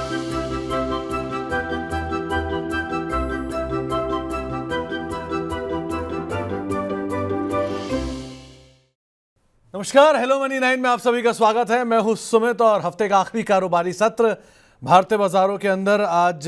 नमस्कार, hello money 9 में आप सभी का स्वागत है। मैं हूं सुमित और हफ्ते का आखिरी कारोबारी सत्र भारतीय बाजारों के अंदर आज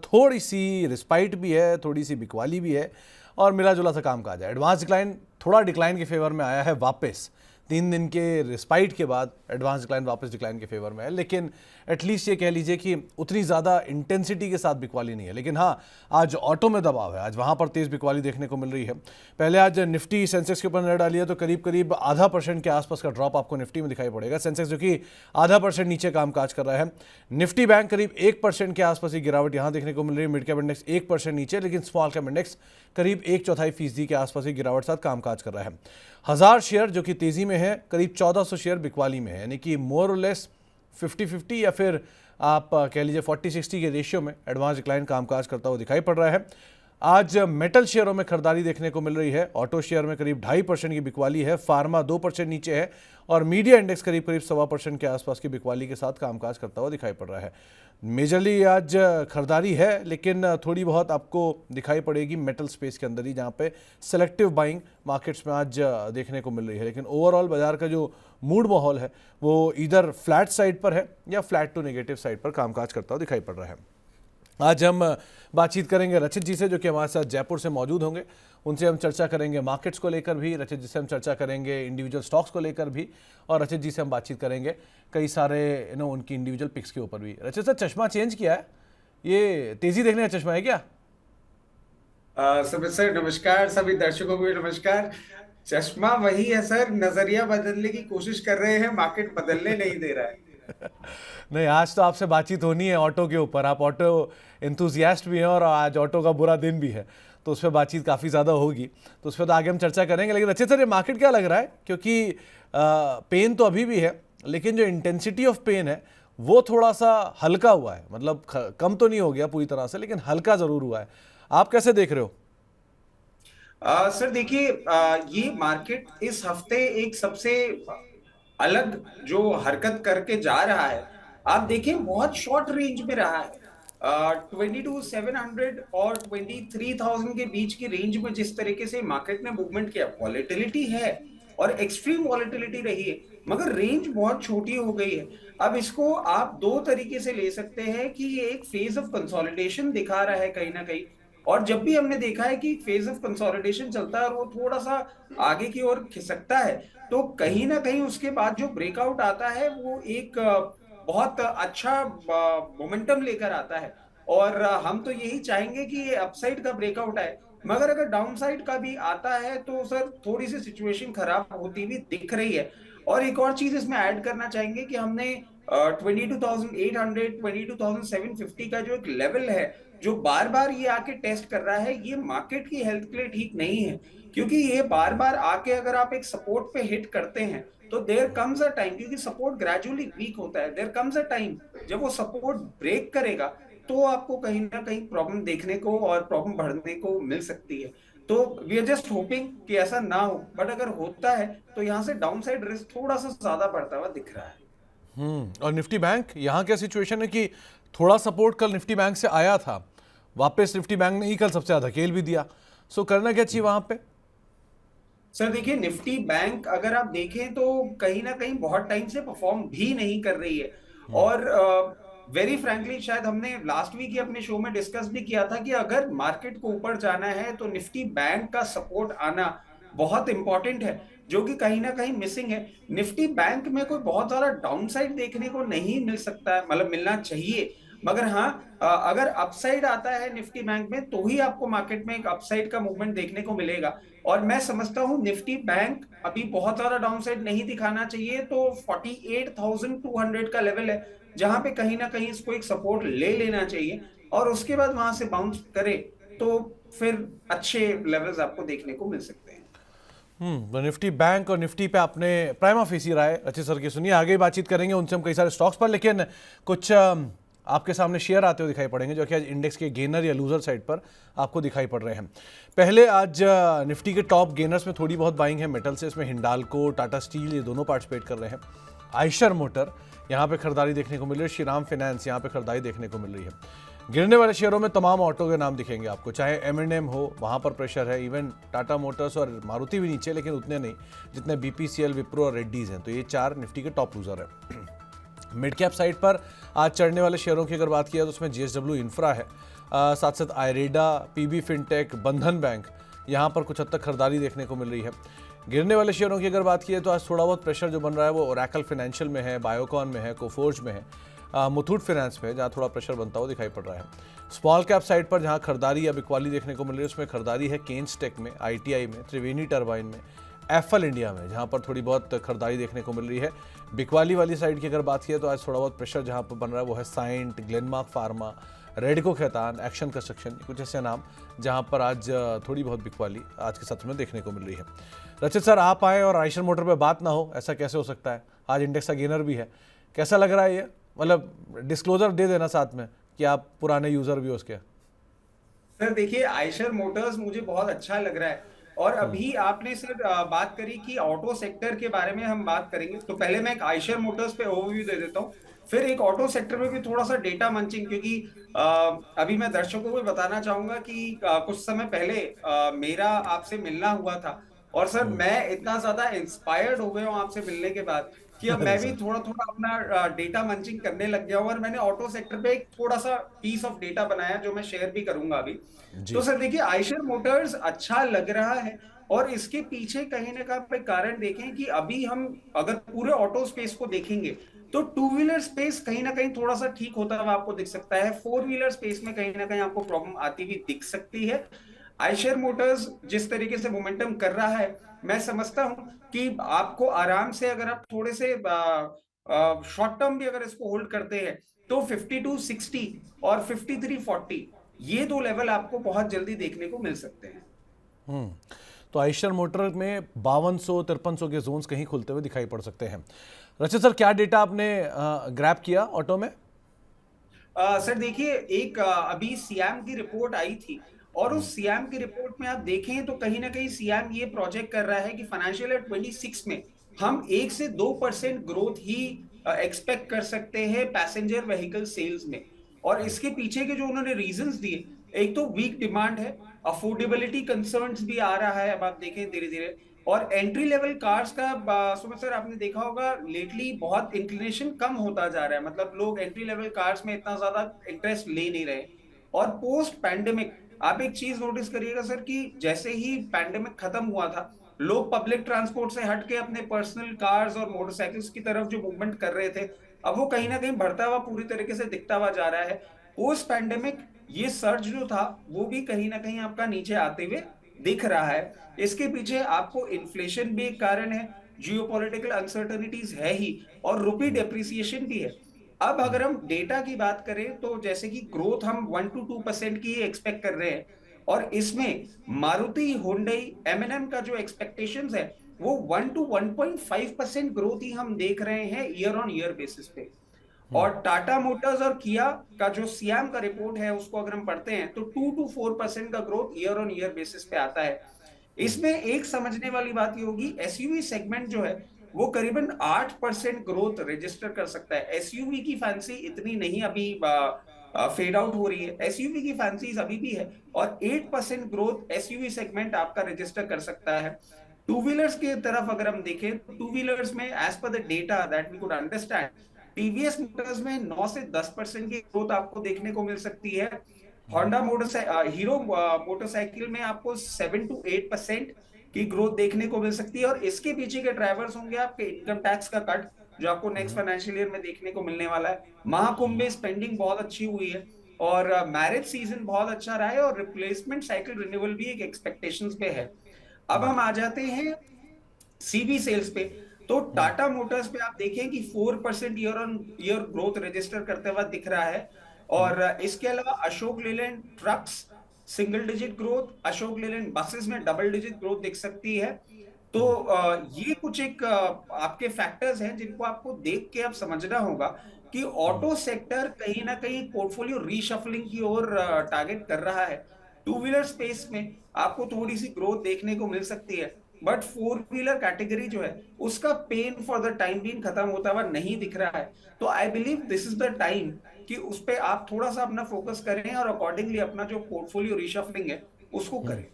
थोड़ी सी रिस्पाइट भी है, थोड़ी सी बिकवाली भी है और मिला जुला सा कामकाज है। एडवांस डिक्लाइन थोड़ा डिक्लाइन के फेवर में आया है वापस। 3 दिन के रिस्पाइट के बाद एडवांस डिक्लाइन वापस डिक्लाइन के फेवर में है, लेकिन एटलीस्ट ये कह लीजिए कि उतनी ज़्यादा इंटेंसिटी के साथ बिकवाली नहीं है। लेकिन हाँ, आज ऑटो में दबाव है, आज वहाँ पर तेज़ बिकवाली देखने को मिल रही है। पहले आज निफ्टी सेंसेक्स के ऊपर नजर डाली है तो करीब करीब 0.5% के आसपास का ड्रॉप आपको निफ्टी में दिखाई पड़ेगा। सेंसेक्स जो कि 0.5% नीचे कामकाज कर रहा है। निफ्टी बैंक करीब 1% के आसपास की गिरावट यहाँ देखने को मिल रही है। मिड कैप इंडेक्स 1% नीचे, लेकिन स्मॉल कैप इंडेक्स करीब 1/4% के आसपास की गिरावट साथ कामकाज कर रहा है। 1000 शेयर जो कि तेजी में है, करीब 1400 शेयर बिकवाली में है, यानी कि मोर और लेस 50-50 या फिर आप कह लीजिए 40-60 के रेशियो में एडवांस डिक्लाइन कामकाज करता हुआ दिखाई पड़ रहा है। आज मेटल शेयरों में खरीदारी देखने को मिल रही है। ऑटो शेयर में करीब 2.5% की बिकवाली है, फार्मा 2% नीचे है और मीडिया इंडेक्स करीब 1.25% के आसपास की बिकवाली के साथ कामकाज करता हुआ दिखाई पड़ रहा है। मेजरली आज खरीदारी है, लेकिन थोड़ी बहुत आपको दिखाई पड़ेगी मेटल स्पेस के अंदर ही, जहाँ पे सेलेक्टिव बाइंग मार्केट्स में आज देखने को मिल रही है। लेकिन ओवरऑल बाजार का जो मूड माहौल है वो इधर फ्लैट साइड पर है या फ्लैट टू नेगेटिव साइड पर कामकाज करता हुआ दिखाई पड़ रहा है। आज हम बातचीत करेंगे रचित जी से, जो कि हमारे साथ जयपुर से मौजूद होंगे। उनसे हम चर्चा करेंगे मार्केट्स को लेकर भी, रचित जी से हम चर्चा करेंगे इंडिविजुअल स्टॉक्स को लेकर भी, और रचित जी से हम बातचीत करेंगे कई सारे उनकी इंडिविजुअल पिक्स के ऊपर भी। रचित सर, चश्मा चेंज किया है, ये तेजी देखने का चश्मा है क्या? सुमित सर नमस्कार, सभी दर्शकों को भी नमस्कार। चश्मा वही है सर, नजरिया बदलने की कोशिश कर रहे हैं, मार्केट बदलने नहीं दे रहा है। नहीं, आज तो आपसे बातचीत होनी है ऑटो के ऊपर। आप ऑटो एंथुजियास्ट भी हैं और आज ऑटो का बुरा दिन भी है, तो उस पर बातचीत काफ़ी ज़्यादा होगी, तो उस पर तो आगे हम चर्चा करेंगे। लेकिन अच्छे सर, ये मार्केट क्या लग रहा है? क्योंकि पेन तो अभी भी है, लेकिन जो इंटेंसिटी ऑफ पेन है वो थोड़ा सा हल्का हुआ है। मतलब कम तो नहीं हो गया पूरी तरह से, लेकिन हल्का ज़रूर हुआ है। आप कैसे देख रहे हो? सर देखिए, ये मार्केट इस हफ्ते एक सबसे अलग जो हरकत करके जा रहा है। आप देखिए, बहुत शॉर्ट रेंज में रहा है। 22,700 और 23,000 के बीच की रेंज में जिस तरीके से मार्केट ने मूवमेंट किया, वॉलेटिलिटी है और एक्सट्रीम वॉलेटिलिटी रही है, मगर रेंज बहुत छोटी हो गई है। अब इसको आप दो तरीके से ले सकते हैं कि ये एक फेज ऑफ कंसोलिडेशन दिखा रहा है कहीं ना कहीं, और जब भी हमने देखा है कि फेज ऑफ कंसोलिडेशन चलता है और वो थोड़ा सा आगे की ओर खिसकता है, तो कहीं ना कहीं उसके बाद जो ब्रेकआउट आता है वो एक बहुत अच्छा मोमेंटम लेकर आता है। और हम तो यही चाहेंगे कि ये अपसाइड का ब्रेकआउट आए, मगर अगर डाउन साइड का भी आता है तो सर थोड़ी सी सिचुएशन खराब होती हुई दिख रही है। और एक और चीज इसमें ऐड करना चाहेंगे कि हमने 22,800 22,750 का जो एक लेवल है, जो बार बार ये आके टेस्ट कर रहा है, ये मार्केट की हेल्थ के लिए ठीक नहीं है। क्योंकि ये बार बार आके अगर आप एक सपोर्ट पे हिट करते हैं तो देयर कम्स अ टाइम, क्योंकि सपोर्ट ग्रेजुअली वीक होता है, देयर कम्स अ टाइम जब वो सपोर्ट ब्रेक करेगा तो आपको कहीं ना कहीं प्रॉब्लम देखने को और प्रॉब्लम बढ़ने को मिल सकती है। तो वी आर जस्ट होपिंग कि ऐसा ना हो, बट अगर होता है तो यहाँ से डाउन साइड रिस्क थोड़ा सा ज्यादा बढ़ता हुआ दिख रहा है। और निफ्टी बैंक, यहाँ क्या सिचुएशन है कि थोड़ा सपोर्ट कल निफ्टी बैंक से आया था, वापस निफ्टी बैंक ने ही कल सबसे ज्यादा धकेल भी दिया। सो करना क्या चाहिए वहां पे? सर देखिए, निफ्टी बैंक अगर आप देखें तो कहीं ना कहीं बहुत टाइम से परफॉर्म भी नहीं कर रही है। और वेरी फ्रैंकली शायद हमने लास्ट वीक ही अपने शो में डिस्कस भी किया था कि अगर मार्केट को ऊपर जाना है तो निफ्टी बैंक का सपोर्ट आना बहुत इंपॉर्टेंट है, जो कि कहीं ना कहीं मिसिंग है। निफ्टी बैंक में कोई बहुत सारा डाउन साइड देखने को नहीं मिल सकता है, मतलब मिलना चाहिए, मगर हाँ, अगर अपसाइड आता है निफ्टी बैंक में तो ही आपको मार्केट में एक अपसाइड का मूवमेंट देखने को मिलेगा। और मैं समझता हूं निफ्टी बैंक अभी बहुत ज्यादा डाउनसाइड नहीं दिखाना चाहिए, तो 48,200 का लेवल है जहां पे कहीं ना कहीं इसको एक सपोर्ट ले लेना चाहिए, और उसके बाद वहां से बाउंस करे तो फिर अच्छे लेवल्स आपको देखने को मिल सकते हैं। तो निफ्टी बैंक और निफ्टी पे आपने प्राइमा फेसी राय अच्छे सर की सुनिए। आगे बातचीत करेंगे उनसे हम कई सारे स्टॉक्स पर, लेकिन कुछ आपके सामने शेयर आते हुए दिखाई पड़ेंगे जो कि आज इंडेक्स के गेनर या लूजर साइड पर आपको दिखाई पड़ रहे हैं। पहले आज निफ्टी के टॉप गेनर्स में थोड़ी बहुत बाइंग है मेटल से, इसमें हिंडाल्को, टाटा स्टील, ये दोनों पार्टिसिपेट कर रहे हैं। आयशर मोटर यहाँ पे खरीदारी देखने को मिल रही है। श्रीराम फाइनेंस यहाँ पे खरीदारी देखने को मिल रही है। गिरने वाले शेयरों में तमाम ऑटो के नाम दिखेंगे आपको, चाहे M&M हो, वहाँ पर प्रेशर है। इवन टाटा मोटर्स और मारुति भी नीचे, लेकिन उतने नहीं जितने BPCL, विप्रो और रेड्डीज हैं। तो ये 4 निफ्टी के टॉप लूजर है। मिड कैप साइड पर आज चढ़ने वाले शेयरों की अगर बात किया तो उसमें JSW इंफ्रा है, साथ साथ आयरेडा, PB फिनटेक, बंधन बैंक, यहाँ पर कुछ हद तक खरीदारी देखने को मिल रही है। गिरने वाले शेयरों की अगर बात की तो आज थोड़ा बहुत प्रेशर जो बन रहा है वो ओरेकल फाइनेंशियल में है, बायोकॉन में है, कोफोर्ज में है, मुथूट फाइनेंस में, जहाँ थोड़ा प्रेशर बनता हुआ दिखाई पड़ रहा है। स्मॉल कैप साइड पर जहाँ खरीदारी या बिकवाली देखने को मिल रही है उसमें खरीदारी है केन्स टेक में, ITI में, त्रिवेणी टर्बाइन में, एफएल इंडिया में, जहाँ पर थोड़ी बहुत खरीदारी देखने को मिल रही है। बिकवाली वाली साइड की अगर बात की तो आज थोड़ा बहुत प्रेशर जहाँ पर बन रहा है वो है Cyient, Glenmark pharma, Radico Khaitan, action construction, कुछ ऐसे नाम जहाँ पर आज थोड़ी बहुत बिकवाली आज के सत्र में देखने को मिल रही है। रचित सर, आप आए और आयशर मोटर पे बात ना हो, ऐसा कैसे हो सकता है? आज इंडेक्स का गेनर भी है, कैसा लग रहा है ये? मतलब डिस्क्लोजर दे देना साथ में कि आप पुराने यूजर भी हो उसके। सर देखिए, आयशर मोटर्स मुझे बहुत अच्छा लग रहा है। और अभी आपने सर बात करी कि ऑटो सेक्टर के बारे में हम बात करेंगे, तो पहले मैं एक आयशर मोटर्स पे ओवरव्यू दे देता हूँ, फिर एक ऑटो सेक्टर में भी थोड़ा सा डेटा मंचिंग, क्योंकि अभी मैं दर्शकों को भी बताना चाहूंगा कि कुछ समय पहले मेरा आपसे मिलना हुआ था। और सर मैं इतना ज्यादा इंस्पायर्ड हो गया हूँ आपसे मिलने के बाद कि अब अरे मैं भी सर थोड़ा थोड़ा अपना डेटा मंचिंग करने लग गया हूँ, और मैंने ऑटो सेक्टर पे एक थोड़ा सा पीस ऑफ डेटा बनाया जो मैं शेयर भी करूंगा अभी। तो जी। सर देखिए, आयशर मोटर्स अच्छा लग रहा है। और इसके पीछे कहीं ना कहीं कारण देखें कि अभी हम अगर पूरे ऑटो स्पेस को देखेंगे तो टू व्हीलर स्पेस कहीं ना कहीं थोड़ा सा ठीक होता हुआ आपको दिख सकता है, फोर व्हीलर स्पेस में कहीं ना कहीं आपको प्रॉब्लम आती हुई दिख सकती है। आयशर मोटर्स जिस तरीके से मोमेंटम कर रहा है, मैं समझता हूं कि आपको आराम से, अगर आप थोड़े से शॉर्ट टर्म भी अगर इसको होल्ड करते हैं, तो 5260 और 5340, ये दो लेवल आपको बहुत जल्दी देखने को मिल सकते हैं। हम्म। तो आयशर मोटर में 5200-5300 के जोन्स कहीं खुलते हुए दिखाई पड़ सकते हैं। रचित सर, क्या डेटा आपने ग्रैब किया ऑटो में? सर देखिए, एक अभी सियाम की रिपोर्ट आई थी, और उस सियाम की रिपोर्ट में आप देखें तो कहीं ना कहीं सियाम ये प्रोजेक्ट कर रहा है कि फाइनेंशियल ईयर 26 में हम 1 से 2% ग्रोथ ही एक्सपेक्ट कर सकते हैं पैसेंजर व्हीकल सेल्स में। और इसके पीछे के जो उन्होंने रीजंस दिए, एक तो वीक डिमांड है, अफोर्डेबिलिटी कंसर्न्स भी आ रहा है, अब आप देखें धीरे धीरे। और एंट्री लेवल कार्स का सुमित सर आपने देखा होगा लेटली बहुत इंक्लिनेशन कम होता जा रहा है, मतलब लोग एंट्री लेवल कार्स में इतना ज्यादा इंटरेस्ट ले नहीं रहे। और पोस्ट पैंडेमिक आप एक चीज नोटिस करिएगा सर कि जैसे ही पैंडेमिक खत्म हुआ था, लोग पब्लिक ट्रांसपोर्ट से हट के अपने पर्सनल कार्स और मोटरसाइकिल्स की तरफ जो मूवमेंट कर रहे थे, अब वो कहीं ना कहीं बढ़ता हुआ पूरी तरीके से दिखता हुआ जा रहा है। पोस्ट पैंडेमिक ये सर्ज जो था वो भी कहीं ना कहीं आपका नीचे आते हुए दिख रहा है। इसके पीछे आपको इन्फ्लेशन भी एक कारण है, जियोपॉलिटिकल अनसर्टनिटीज है ही, और रुपी डेप्रिसिएशन भी है। अब अगर हम डेटा की बात करें तो जैसे कि ग्रोथ हम 1 to 2% की एक्सपेक्ट कर रहे हैं, और इसमें मारुति हुंडई M&M का जो एक्सपेक्टेशंस है वो 1 to 1.5% ग्रोथ ही हम देख रहे हैं ईयर ऑन ईयर बेसिस पे। और टाटा मोटर्स और किया का जो सियाम का रिपोर्ट है उसको अगर हम पढ़ते हैं तो 2 to 4% का growth year on year basis पे आता है। इसमें एक समझने वाली बात ये होगी, एसयूवी सेगमेंट जो है वो करीबन 8% ग्रोथ रजिस्टर कर सकता है। एसयूवी की फैंसी इतनी नहीं अभी फेड आउट हो रही है, एसयूवी की फैंसीज अभी भी है, और 8% ग्रोथ एसयूवी सेगमेंट आपका रजिस्टर कर सकता है। टू व्हीलर्स की तरफ अगर हम देखें तो टू व्हीलर्स में as per the data that we could understand, TVS Motors में 9 से 10% की ग्रोथ आपको देखने को मिल सकती है। होंडा मोटर हीरो मोटरसाइकिल में आपको 7 to 8% की ग्रोथ देखने को मिल सकती है। और इसके पीछे के ड्राइवर्स होंगे आपके इनकम टैक्स का कट, जो आपको नेक्स्ट फाइनेंशियल ईयर में देखने को मिलने वाला है। महाकुंभ में स्पेंडिंग बहुत अच्छी हुई है, और मैरिज सीजन बहुत अच्छा रहा है, और रिप्लेसमेंट साइकिल रिन्यूअल भी एक एक्सपेक्टेशंस पे है। अब हम आ जाते हैं सीवी सेल्स पे। तो टाटा मोटर्स पे आप देखें कि 4% year on year growth register करते हुआ दिख रहा है। और इसके अलावा Ashok Leyland trucks single digit growth, Ashok Leyland buses में डबल डिजिट ग्रोथ दिख सकती है। तो ये कुछ एक आपके फैक्टर्स हैं जिनको आपको देख के अब समझना होगा कि ऑटो सेक्टर कहीं ना कहीं पोर्टफोलियो रीशफलिंग की ओर टारगेट कर रहा है। टू व्हीलर स्पेस में आपको थोड़ी सी ग्रोथ देखने को मिल सकती है। बट फोर व्हीलर कैटेगरी जो है उसका pain for the time being खत्म होता हुआ नहीं दिख रहा है। तो I believe this is the time कि उस पे आप थोड़ा सा अपना फोकस करें और अकॉर्डिंगली अपना जो पोर्टफोलियो रिशफलिंग है उसको करें।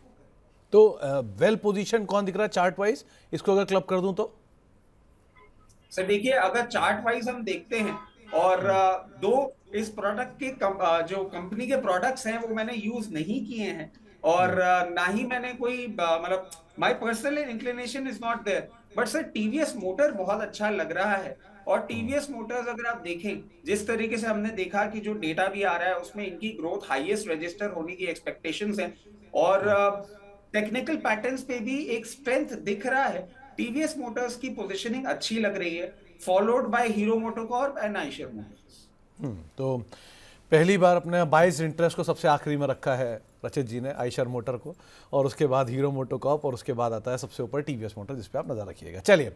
तो वेल पोजीशन कौन दिख रहा है चार्ट वाइज, इसको अगर क्लब कर दूं तो? सर देखिए, अगर चार्ट वाइज हम देखते हैं और दो इस प्रोडक्ट के जो कंपनी के प्रोडक्ट्स हैं वो मैंने यूज नहीं किए हैं और ना ही मैंने कोई मतलब my personal inclination is not there. But sir TVS motor बहुत अच्छा लग रहा है और टीवीएस मोटर्स अगर आप देखें जिस तरीके से हमने देखा कि जो डेटा भी आ रहा है उसमें इनकी ग्रोथ हाईएस्ट रजिस्टर होने की एक्सपेक्टेशंस हैं और टेक्निकल पैटर्न्स पे भी एक स्ट्रेंथ दिख रहा है। टीवीएस मोटर्स की पोजीशनिंग अच्छी लग रही है, followed by hero MotoCorp and Eicher Motors. तो पहली बार अपने बाइस इंटरेस्ट को सबसे आखिरी में रखा है रचित जी ने, आइशर मोटर को, और उसके बाद हीरो मोटोकॉर्प, और उसके बाद आता है सबसे ऊपर टीवीएस मोटर, जिस पे आप नजर रखिएगा। चलिए,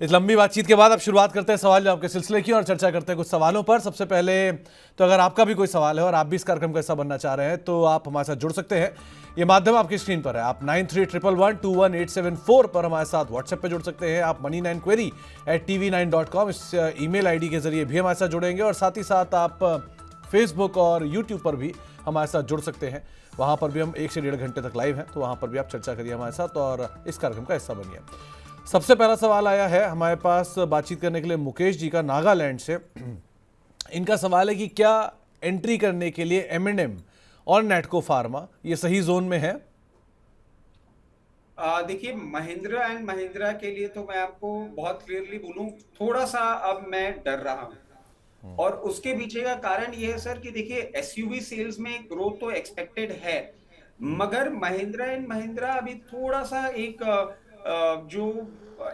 इस लंबी बातचीत के बाद अब शुरुआत करते हैं सवाल जवाब के सिलसिले की और चर्चा करते हैं कुछ सवालों पर। सबसे पहले तो अगर आपका भी कोई सवाल है और आप भी इस कार्यक्रम का हिस्सा बनना चाह रहे हैं तो आप हमारे साथ जुड़ सकते हैं। ये माध्यम आपकी स्क्रीन पर है। आप 9311121874 पर हमारे साथ व्हाट्सएप पे जुड़ सकते हैं। आप money9query@tv9.com इस ईमेल आईडी के जरिए भी हमारे साथ जुड़ेंगे, और साथ ही साथ आप फेसबुक और यूट्यूब पर भी हमारे साथ जुड़ सकते हैं। वहाँ पर भी हम 1 से 1.5 घंटे तक लाइव हैं, तो वहाँ पर भी आप चर्चा करिए हमारे साथ और इस कार्यक्रम का हिस्सा बनिए। सबसे पहला सवाल आया है हमारे पास बातचीत करने के लिए मुकेश जी का, नागालैंड से। इनका सवाल है कि क्या एंट्री करने के लिए M&M और नेटको फार्मा ये सही जोन में है? देखिए, महिंद्रा एंड महिंद्रा के लिए तो मैं आपको बहुत क्लियरली बोलूं, थोड़ा सा अब मैं डर रहा हूं और उसके पीछे का कारण ये है सर कि देखिए एसयूवी सेल्स में ग्रोथ तो एक्सपेक्टेड है, मगर महिंद्रा एंड महिंद्रा अभी थोड़ा सा एक जो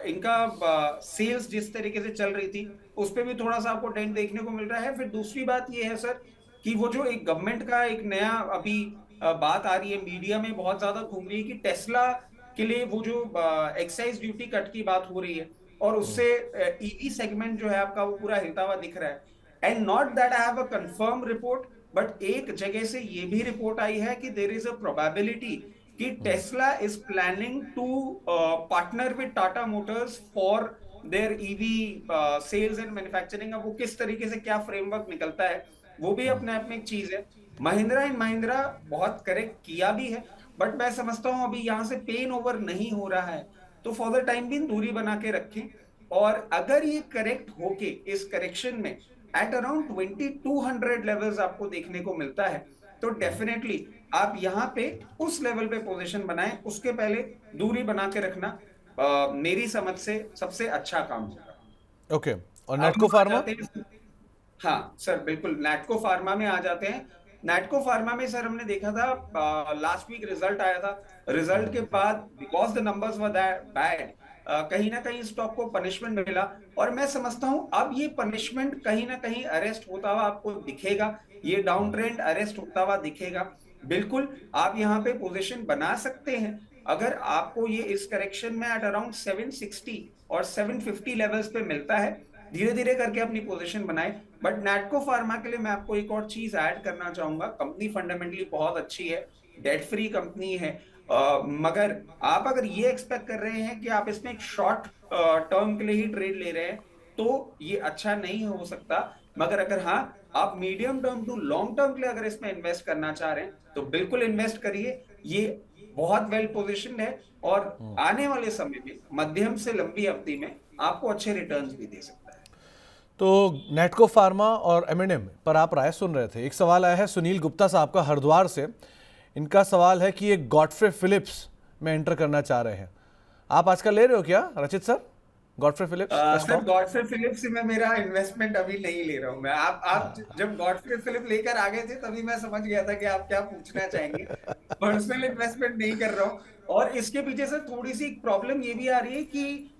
इनका सेल्स जिस तरीके से चल रही थी उस पे भी थोड़ा सा आपको डेंट देखने को मिल रहा है। फिर दूसरी बात ये है सर कि वो जो एक गवर्नमेंट का एक नया अभी बात आ रही है, मीडिया में बहुत ज्यादा घूम रही है कि टेस्ला के लिए वो जो एक्साइज ड्यूटी कट की बात हो रही है और उससे ईवी सेगमेंट जो है आपका वो पूरा हिलता हुआ दिख रहा है। And not that I have a confirm report, but एक जगह से ये भी रिपोर्ट आई है कि देयर इज अ प्रोबेबिलिटी कि Tesla is planning to partner with Tata Motors for their EV sales and manufacturing. अब वो किस तरीके से क्या फ्रेमवर्क निकलता है वो भी अपने आप में एक चीज है। महिंद्रा एंड महिंद्रा बहुत करेक्ट किया भी है, बट मैं समझता हूं अभी यहां से पेन ओवर नहीं हो रहा है, तो फॉर द टाइम भी दूरी बना के रखें। और अगर ये करेक्ट होके इस करेक्शन में एट अराउंड 2200 लेवल्स आपको देखने को मिलता है तो डेफिनेटली आप यहां पे उस लेवल पे पोजीशन बनाएं, उसके पहले दूरी बना के रखना मेरी समझ से सबसे अच्छा काम होगा। ओके, और अब नेटको हम आ फार्मा? जाते हैं, हाँ सर बिल्कुल, नैटको फार्मा में आ जाते हैं। नैटको फार्मा में सर हमने देखा था लास्ट वीक रिजल्ट आया था, रिजल्ट के बाद because the numbers were bad कहीं ना कहीं स्टॉक को पनिशमेंट मिला और मैं समझता हूं अब ये पनिशमेंट कहीं ना कहीं अरेस्ट होता हुआ आपको दिखेगा, ये डाउन ट्रेंड अरेस्ट होता हुआ दिखेगा। बिल्कुल आप यहाँ पे पोजीशन बना सकते हैं अगर आपको ये इस करेक्शन में एट अराउंड 760 और 750 लेवल्स पे मिलता है, धीरे धीरे करके अपनी पोजीशन बनाए। बट नैटको फार्मा के लिए मैं आपको एक और चीज ऐड करना चाहूंगा, कंपनी फंडामेंटली बहुत अच्छी है, डेट फ्री कंपनी है, मगर आप अगर ये एक्सपेक्ट कर रहे हैं कि आप इसमें एक शॉर्ट टर्म के लिए ही ट्रेड ले रहे हैं तो ये अच्छा नहीं हो सकता। मगर अगर हाँ आप medium term to long term के लिए अगर इसमें इन्वेस्ट करना चाह रहे हैं तो बिल्कुल इन्वेस्ट करिए, ये बहुत वेल पोजिशन है और आने वाले समय में मध्यम से लंबी अवधि में आपको अच्छे रिटर्न्स भी दे सकता है। तो नेटको फार्मा और M&M पर आप राय सुन रहे थे। एक सवाल आया है सुनील गुप्ता साहब का हरिद्वार से। इनका सवाल है कि ये गॉडफ्रे फिलिप्स में एंटर करना चाह रहे हैं। आप आजकल ले रहे हो क्या रचित सर गॉडफ्रे फिलिप्स का सर स्टॉक? गॉडफ्रे फिलिप्स में मेरा इन्वेस्टमेंट अभी नहीं ले रहा हूं मैं। आप जब गॉडफ्रे फिलिप लेकर आ गए थे तभी मैं समझ गया था कि आप क्या पूछना चाहेंगे। पर्सनल इन्वेस्टमेंट नहीं कर रहा हूं और इसके पीछे से थोड़ी सी प्रॉब्लम ये भी आ रही है कि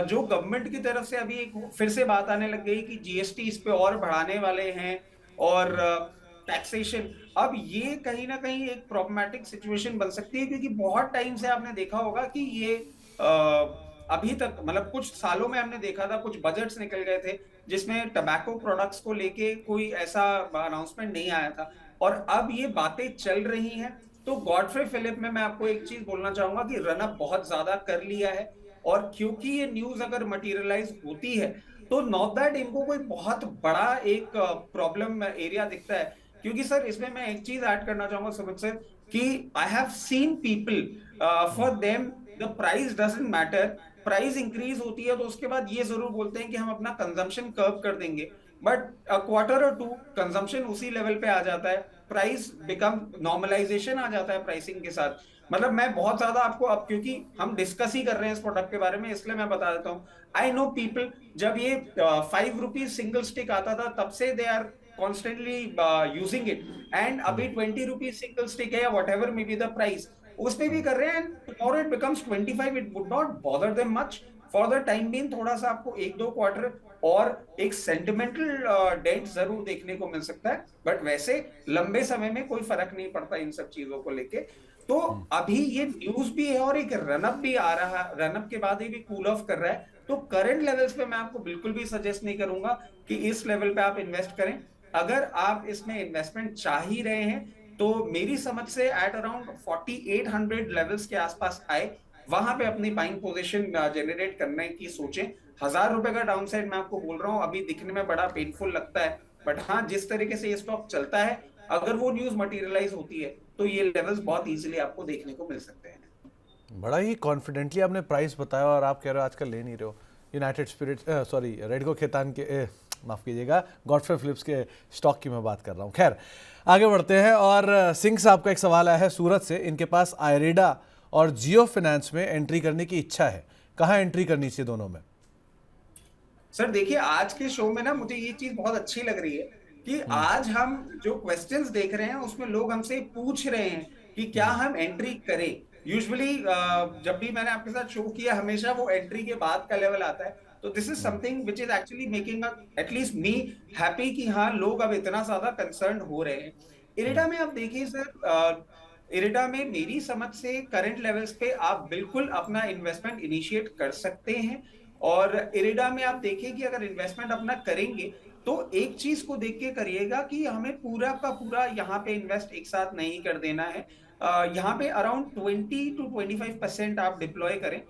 जो गवर्नमेंट की तरफ से अभी एक फिर से बात आने लग गई कि जीएसटी इस पे और बढ़ाने वाले हैं और टैक्सेशन। अब ये कहीं ना कहीं एक प्रॉब्लमैटिक सिचुएशन बन सकती है क्योंकि बहुत टाइम से आपने देखा होगा कि ये अभी तक मतलब कुछ सालों में हमने देखा था कुछ बजट्स निकल गए थे जिसमें टबैको प्रोडक्ट्स को लेके कोई ऐसा अनाउंसमेंट नहीं आया था और अब ये बातें चल रही हैं तो गॉडफ्रे फिलिप में मैं आपको एक चीज बोलना चाहूंगा कि रनअप बहुत ज्यादा कर लिया है, और क्योंकि ये न्यूज अगर मटेरियलाइज होती है तो नॉट दैट इनको कोई बहुत बड़ा एक प्रॉब्लम एरिया दिखता है। क्योंकि सर इसमें मैं एक चीज ऐड करना चाहूंगा सुमित सर, कि I have seen people for them the price doesn't matter. Price increase होती है तो उसके बाद ये जरूर बोलते हैं कि हम अपना कंजम्पशन कर्व कर देंगे, बट अ क्वार्टर और टू कंजम्पशन उसी लेवल पे आ जाता है, प्राइस बिकम नॉर्मलाइजेशन आ जाता है प्राइसिंग के साथ। मतलब मैं बहुत ज्यादा आपको, अब क्योंकि हम डिस्कस ही कर रहे हैं इस प्रोडक्ट के बारे में, इसलिए मैं बता देता हूँ। आई नो पीपल, जब ये 5 रुपीज सिंगल स्टिक आता था तब से they are constantly using it, and अभी 20 रुपीज सिंगल स्टिक है या whatever may be the price, उस पे भी कर रहे हैं, and tomorrow it becomes 25, it would not bother them much for the time being. थोड़ा सा आपको एक दो क्वार्टर और एक सेंटिमेंटल डेंट जरूर देखने को मिल सकता है, बट वैसे लंबे समय में कोई फर्क नहीं पड़ता इन सब चीजों को लेके। तो अभी ये न्यूज भी है और एक रनअप भी आ रहा है, रनअप के बाद ये भी कूल ऑफ कर रहा है, तो करंट लेवल्स पे मैं आपको बिल्कुल भी सजेस्ट नहीं करूंगा कि इस लेवल पे आप इन्वेस्ट करें। अगर आप इसमें इन्वेस्टमेंट चाह ही रहे हैं तो मेरी समझ से एट अराउंड 4800 लेवल्स के आसपास आए, वहां पे अपनी बाइंग पोजीशन जनरेट करने की सोचें। 1000 रुपए का डाउन साइड मैं आपको बोल रहा हूं, अभी दिखने में बड़ा पेनफुल लगता है, बट हाँ जिस तरीके से ये स्टॉक चलता है, अगर वो न्यूज मटेरियलाइज होती है तो ये लेवल्स बहुत इजीली आपको देखने को मिल सकते हैं। बड़ा ही कॉन्फिडेंटली आपने प्राइस बताया और आप कह रहे हो आजकल ले नहीं रहे हो। यूनाइटेड स्पिरिट सॉरी रेडको खेतान के माफ़ कीजिएगा, गॉडफ्रे फिलिप्स के स्टॉक की मैं बात कर रहा हूँ। खैर आगे बढ़ते हैं, और सिंह साहब का एक सवाल आया है सूरत से। इनके पास आयरेडा और जियो फाइनेंस में एंट्री करने की इच्छा है, कहाँ एंट्री करनी चाहिए दोनों में? सर देखिए, आज के शो में ना मुझे ये चीज बहुत अच्छी लग रही है कि आज हम जो क्वेश्चंस देख रहे हैं उसमें लोग हमसे पूछ रहे हैं कि क्या हम एंट्री करें। यूजुअली जब भी मैंने आपके साथ शो किया हमेशा वो एंट्री के बाद का लेवल आता है, तो this is something which is actually making at least me happy कि हाँ लोग अब इतना ज्यादा कंसर्न हो रहे हैं। इरेडा में आप देखिए सर, इरेडा में मेरी समझ से करंट लेवल्स पे आप बिल्कुल अपना इन्वेस्टमेंट इनिशिएट कर सकते हैं। और इरेडा में आप देखें कि अगर इन्वेस्टमेंट अपना करेंगे तो एक चीज को देख के करिएगा कि हमें पूरा का पूरा यहाँ पे इन्वेस्ट एक साथ नहीं कर देना है। यहाँ पे अराउंड 20 to 25% आप डिप्लॉय करें।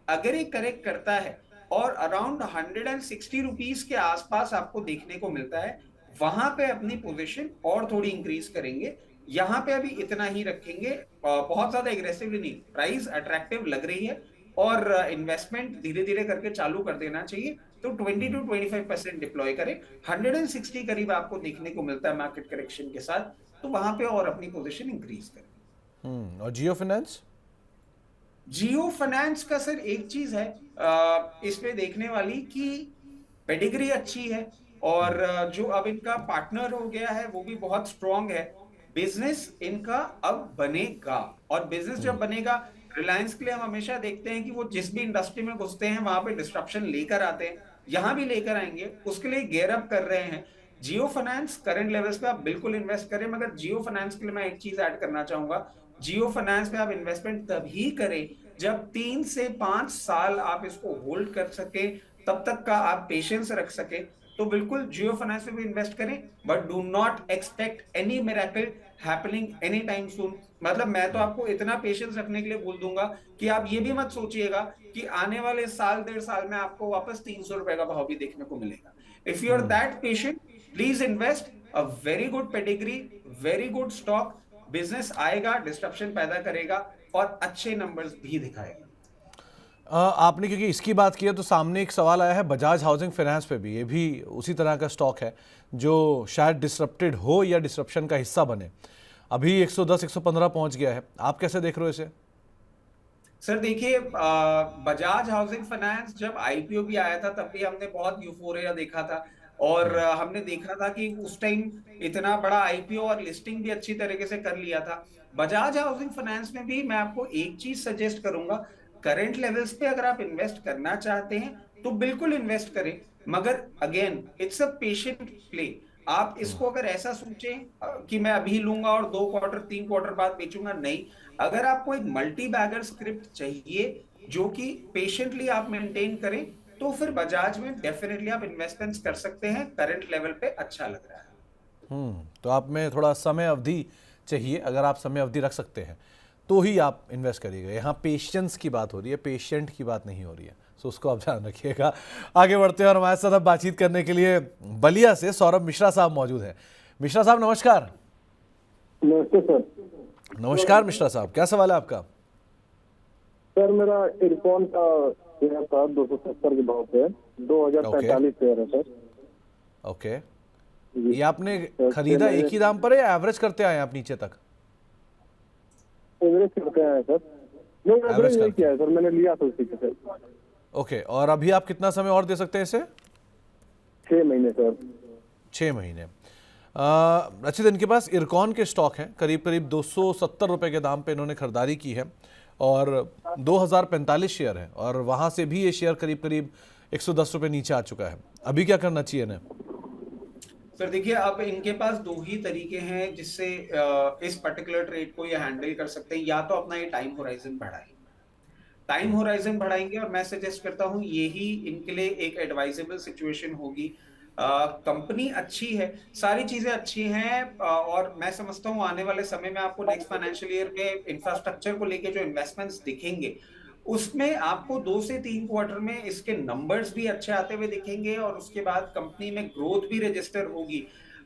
अगर ये करेक्ट करता है और अराउंड 160 रुपीज के आसपास आपको देखने को मिलता है, वहां पे अपनी पोजीशन और थोड़ी इंक्रीज करेंगे। यहाँ पे अभी इतना ही रखेंगे, बहुत ज्यादा एग्रेसिवली नहीं, प्राइस अट्रैक्टिव लग रही है और इन्वेस्टमेंट धीरे धीरे करके चालू कर देना चाहिए। तो 20 to 25% डिप्लॉय करें। 160 करीब आपको देखने को मिलता है मार्केट करेक्शन के साथ, तो वहां पे और अपनी पोजीशन इंक्रीज करें। और जियो फाइनेंस? जियो फाइनेंस का सर एक चीज है इसमें देखने वाली कि पेडिग्री अच्छी है, और जो अब इनका पार्टनर हो गया है वो भी बहुत स्ट्रांग है। बिजनेस इनका अब बनेगा, और बिजनेस जब बनेगा, रिलायंस के लिए हम हमेशा देखते हैं कि वो जिस भी इंडस्ट्री में घुसते हैं वहां पे डिस्ट्रप्शन लेकर आते हैं, यहां भी लेकर आएंगे, उसके लिए गेयर अप कर रहे हैं। जियो फाइनेंस करंट लेवल्स पे आप बिल्कुल इन्वेस्ट करें, मगर जियो फाइनेंस के लिए मैं एक चीज ऐड करना चाहूंगा। जियो फाइनेंस पे आप इन्वेस्टमेंट तभी करें जब 3 से 5 साल आप इसको होल्ड कर सके, तब तक का आप पेशेंस रख सके, तो बिल्कुल जियो फाइनेंस में भी इन्वेस्ट करें, but do not expect any miracle happening any time soon. मतलब मैं तो आपको इतना पेशेंस रखने के लिए बोल दूंगा कि आप ये भी मत सोचिएगा कि आने वाले साल 1.5 साल में आपको वापस 300 रुपए का भाव भी देखने को मिलेगा। If you are that patient, please invest. A very good pedigree, very good stock, business आएगा, डिस्ट्रप्शन पैदा करेगा और अच्छे नंबर्स भी दिखाएगा। आपने क्योंकि इसकी बात की है तो सामने एक सवाल आया है बजाज हाउसिंग फाइनेंस पे भी। ये भी उसी तरह का स्टॉक है जो शायद डिसरप्टेड हो या डिसरप्शन का हिस्सा बने। अभी 110 115 पहुंच गया है, आप कैसे देख रहे हो इसे? सर देखिए, बजाज हाउसिंग फाइनेंस जब आईपीओ भी आया था तब भी हमने बहुत यूफोरिया देखा था, और हमने देखा था कि उस टाइम इतना बड़ा आईपीओ और लिस्टिंग भी अच्छी तरीके से कर लिया था। बजाज हाउसिंग फाइनेंस में भी मैं आपको एक चीज सजेस्ट करूंगा, करंट लेवल्स पे अगर आप इन्वेस्ट करना चाहते हैं तो बिल्कुल इन्वेस्ट करें, मगर again it's a patient play. आप इसको अगर ऐसा सोचें कि मैं अभी लूंगा और 2 क्वार्टर 3 क्वार्टर बाद बेचूंगा, नहीं। अगर आपको एक मल्टी बैगर स्क्रिप्ट चाहिए जो कि पेशेंटली आप मेंटेन करें, तो फिर बजाज में डेफिनेटली आप इन्वेस्टमेंट्स कर सकते हैं, करंट लेवल पे अच्छा लग रहा है। तो आप में थोड़ा समय अवधि चाहिए, अगर आप समय अवधि रख सकते हैं तो ही आप इन्वेस्ट करिएगा। यहाँ पेशेंस की बात हो रही है, पेशेंट की बात नहीं हो रही है, सो उसको आप ध्यान रखिएगा। आगे बढ़ते हैं और हमारे साथ अब बातचीत करने के लिए बलिया से सौरभ मिश्रा साहब मौजूद हैं। मिश्रा साहब नमस्कार। नमस्ते सर। नमस्कार मिश्रा साहब, क्या सवाल है आपका? सर मेरा इरकॉन का शेयर था 270 के भाव पे, 2045 शेयर है सर। ओके, जी। ये आपने खरीदा एक ही दाम पर है या एवरेज करते आए आप नीचे तक? एवरेज करते हैं सर। नहीं, Average एवरेज नहीं करते किया है सर, मैंने लिया था उसी के सर। ओके, और अभी आप कितना समय और दे सकते हैं इसे? 6 महीने सर। 6 महीने। रचित, इनके पास इरकॉन के स्टॉक हैं, करीब करीब 270 रुपए के दाम पे इन्होंने खरीदारी की है और 2045 शेयर है और वहां से भी ये शेयर करीब करीब 110 रुपए नीचे आ चुका है। अभी क्या करना चाहिए इन्हें? सर देखिए, अब इनके पास दो ही तरीके हैं जिससे इस पर्टिकुलर ट्रेड को ये हैंडल कर सकते हैं। या तो अपना ये टाइम होराइजन बढ़ाएंगे और मैं सजेस्ट करता हूं यही इनके लिए एक एडवाइजेबल सिचुएशन होगी। कंपनी अच्छी है, सारी चीजें अच्छी हैं, और मैं समझता हूं आने वाले समय में आपको नेक्स्ट फाइनेंशियल ईयर में इंफ्रास्ट्रक्चर को लेके जो इन्वेस्टमेंट्स दिखेंगे उसमें आपको 2 से 3 क्वार्टर में इसके नंबर्स भी अच्छे आते हुए दिखेंगे और उसके बाद कंपनी में ग्रोथ भी रजिस्टर होगी।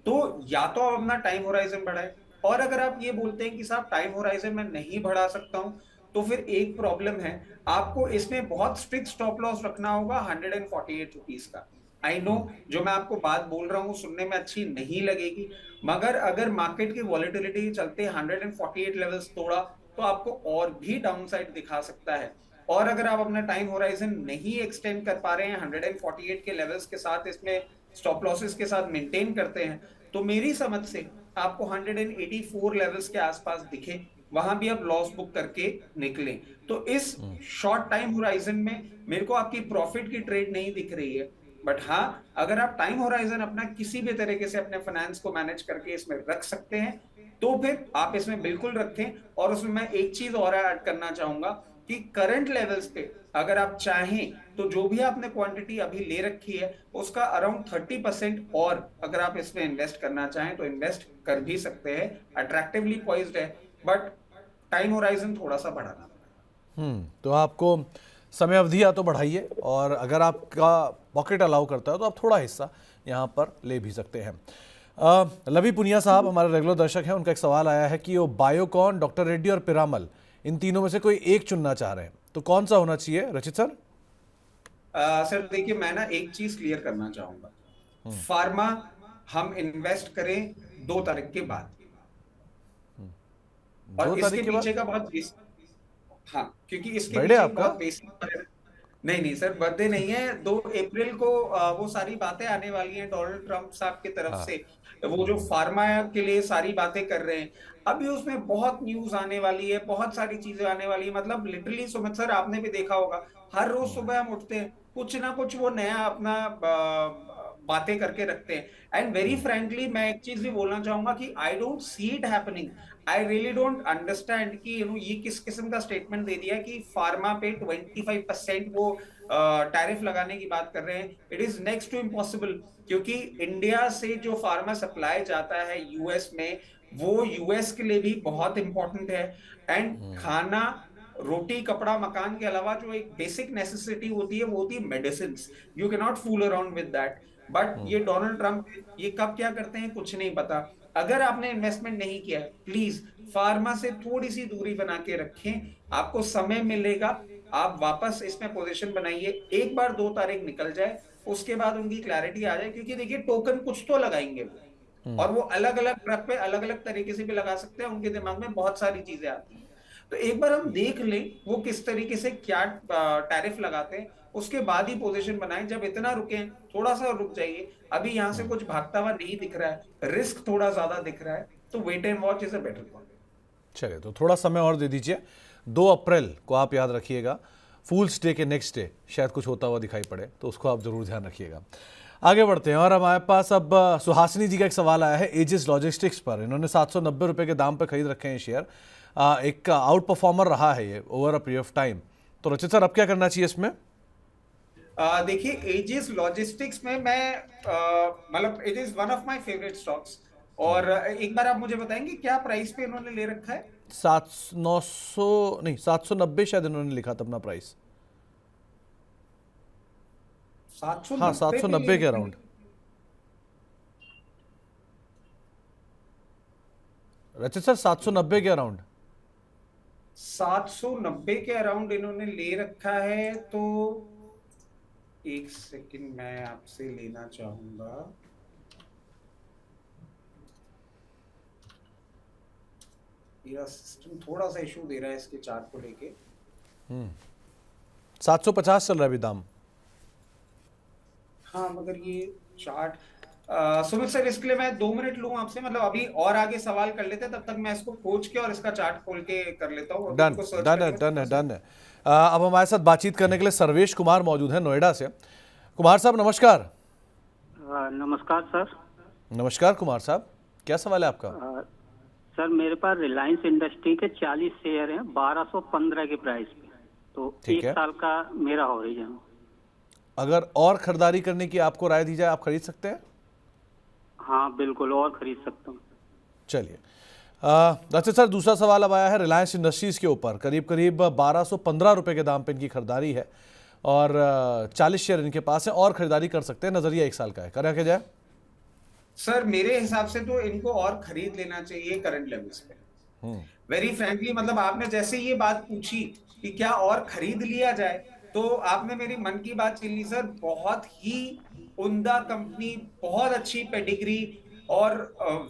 तो या तो आप अपना टाइम होराइजन बढ़ाएं, और अगर आप ये बोलते हैं कि साहब टाइम होराइजन मैं नहीं बढ़ा सकता हूं, तो फिर एक प्रॉब्लम है, आपको इसमें बहुत स्ट्रिक्ट स्टॉप लॉस रखना होगा 148 रुपीज का। आई नो जो मैं आपको बात बोल रहा हूँ सुनने में अच्छी नहीं लगेगी, मगर अगर मार्केट की वॉलेटिलिटी के चलते 148 लेवल्स तोड़ा तो आपको और भी डाउनसाइड दिखा सकता है। और अगर आप अपना टाइम होराइजन नहीं एक्सटेंड कर पा रहे हैं 148 के लेवल्स के साथ, इसमें स्टॉप लॉसेस के साथ मेंटेन करते हैं, तो मेरी समझ से आपको 184 लेवल्स के आसपास दिखे, वहां भी आप लॉस बुक करके निकलें। तो इस शॉर्ट टाइम होराइजन में मेरे को आपकी प्रॉफिट की ट्रेड नहीं दिख रही है, बट हाँ अगर आप टाइम होराइजन अपना किसी भी तरीके से अपने फाइनेंस को मैनेज करके इसमें रख सकते हैं तो फिर आप इसमें बिल्कुल रखें। और उसमें मैं एक चीज और ऐड करना चाहूंगा कि करंट लेवल्स पे अगर आप चाहें तो जो भी आपने क्वांटिटी अभी ले रखी है उसका अराउंड 30% और अगर आप इसमें इन्वेस्ट करना चाहें तो इन्वेस्ट कर भी सकते हैं। अट्रैक्टिवली पॉइज्ड है, बट टाइम होराइजन थोड़ा सा बढ़ाना। तो आपको समय अवधि या तो बढ़ाइए और अगर आपका पॉकेट अलाउ करता है तो आप थोड़ा हिस्सा यहाँ पर ले भी सकते हैं। लवी पुनिया साहब हमारे रेगुलर दर्शक हैं, उनका एक सवाल आया है कि वो बायोकॉन, डॉक्टर रेड्डी और पिरामल इन तीनों में से कोई एक चुनना चाह रहे हैं, तो कौन सा होना चाहिए? रचित सर। सर देखिए, मैं ना एक चीज क्लियर करना चाहूंगा, फार्मा हम इन्वेस्ट करें 2 तारीख के बाद, और इसके पीछे का बहुत हाँ, क्योंकि इसके बर्थडे पीछे आपका? बहुत बेसिक नहीं सर, बर्थडे नहीं है। 2 अप्रैल को वो सारी बातें आने वाली हैं डोनाल्ड ट्रंप साहब की तरफ से, वो जो फार्मा के लिए सारी बातें कर रहे हैं, अभी उसमें बहुत न्यूज आने वाली है, बहुत सारी चीजें आने वाली है। मतलब लिटरली सुमित सर आपने भी देखा होगा, हर रोज सुबह हम उठते हैं कुछ ना कुछ वो नया अपना बातें करके रखते हैं। एंड वेरी फ्रेंकली मैं एक चीज भी बोलना चाहूंगा कि I don't see it happening. I really don't understand कि ये किस किस्म का स्टेटमेंट दे दिया कि फार्मा पे 25% वो टैरिफ लगाने की बात कर रहे हैं। It is next to impossible, क्योंकि इंडिया से जो फार्मा सप्लाई जाता है यूएस में, वो यूएस के लिए भी बहुत इंपॉर्टेंट है। एंड खाना, रोटी, कपड़ा, मकान के अलावा जो एक बेसिक नेसेसिटी होती है वो होती है medicine. You can not fool around with that. But ये डोनाल्ड ट्रंप ये कब क्या करते हैं कुछ नहीं पता। अगर आपने इन्वेस्टमेंट नहीं किया है प्लीज फार्मा से थोड़ी सी दूरी बना के रखें, आपको समय मिलेगा, आप वापस इसमें पोजीशन बनाइए। एक बार 2 तारीख निकल जाए उसके बाद उनकी क्लैरिटी आ जाए, क्योंकि देखिए टोकन कुछ तो लगाएंगे वो, और वो अलग अलग ट्रक पे अलग अलग तरीके से भी लगा सकते हैं, उनके दिमाग में बहुत सारी चीजें आती हैं। तो एक बार हम देख लें वो किस तरीके से क्या टैरिफ लगाते हैं, उसके बाद ही पोजीशन बनाएं। जब इतना रुके थोड़ा सा रुक जाइए, अभी यहां से कुछ भागता हुआ नहीं दिख रहा है, रिस्क थोड़ा ज्यादा दिख रहा है, तो wait and watch is a better call. चलिए, तो थोड़ा समय और दे दीजिए। 2 अप्रैल को आप याद रखिएगा, फूल्स डे के नेक्स्ट डे शायद कुछ होता हुआ दिखाई पड़े, तो उसको आप जरूर ध्यान रखिएगा। आगे बढ़ते हैं और हमारे पास अब सुहासिनी जी का एक सवाल आया है एजिस लॉजिस्टिक्स पर। इन्होंने 790 रुपये के दाम पर खरीद रखे हैं शेयर। एक आउट परफॉर्मर रहा है ये over a period of time. तो रचित सर अब क्या करना चाहिए इसमें? देखिए एजिस लॉजिस्टिक्स में मैं मतलब it is one of my favourite stocks. और एक बार आप मुझे बताएंगे क्या प्राइस पे इन्होंने ले रखा है? 900 नहीं 790 शायद इन्होंने लिखा था अपना प्राइस। 790 हाँ पे 790 के अराउंड। रचित सर 790 के अराउंड। 790 के अराउंड इन्होंने ले रखा है। तो एक सेकंड मैं आपसे लेना चाहूंगा। मेरा सिस्टम थोड़ा सा इशू दे रहा है इसके चार्ट को लेके। 750 चल रहा है अभी दाम। हाँ मगर ये चार्ट सुमित सर, इसके लिए मैं 2 मिनट लूं आपसे, मतलब अभी और आगे सवाल कर लेते हैं, तब तक मैं इसको खोज के और इसका चार्ट खोल के कर लेता हूँ। डन डन है डन है डन है। अब हमारे साथ बातचीत करने के लिए सर्वेश कुमार मौजूद हैं नोएडा से। कुमार साहब नमस्कार। नमस्कार सर। नमस्कार कुमार साहब, क्या सवाल है आपका? सर मेरे पास रिलायंस इंडस्ट्री के 40 शेयर हैं 1215 के प्राइस पे, तो ठीक एक है। साल का मेरा होरिजन। अगर और खरीदारी करने की आपको राय दी जाए, आप खरीद सकते हैं? हाँ बिल्कुल, और खरीद सकता हूँ। चलिए रचित सर, दूसरा सवाल अब आया है रिलायंस इंडस्ट्रीज के ऊपर। करीब करीब 1215 रुपए के दाम पे इनकी खरीदारी है और 40 शेयर इनके पास है, और खरीदारी कर सकते हैं। नजरिया 1 साल का है, करा के जाए? सर मेरे हिसाब से तो इनको और खरीद लेना चाहिए करंट लेवल्स पे। वेरी फ्रैंकली, मतलब आपने जैसे ये बात पूछी कि क्या और खरीद लिया जाए, तो आपने मेरी मन की बात छीन ली सर। बहुत ही उम्दा कंपनी, बहुत अच्छी पेडिग्री और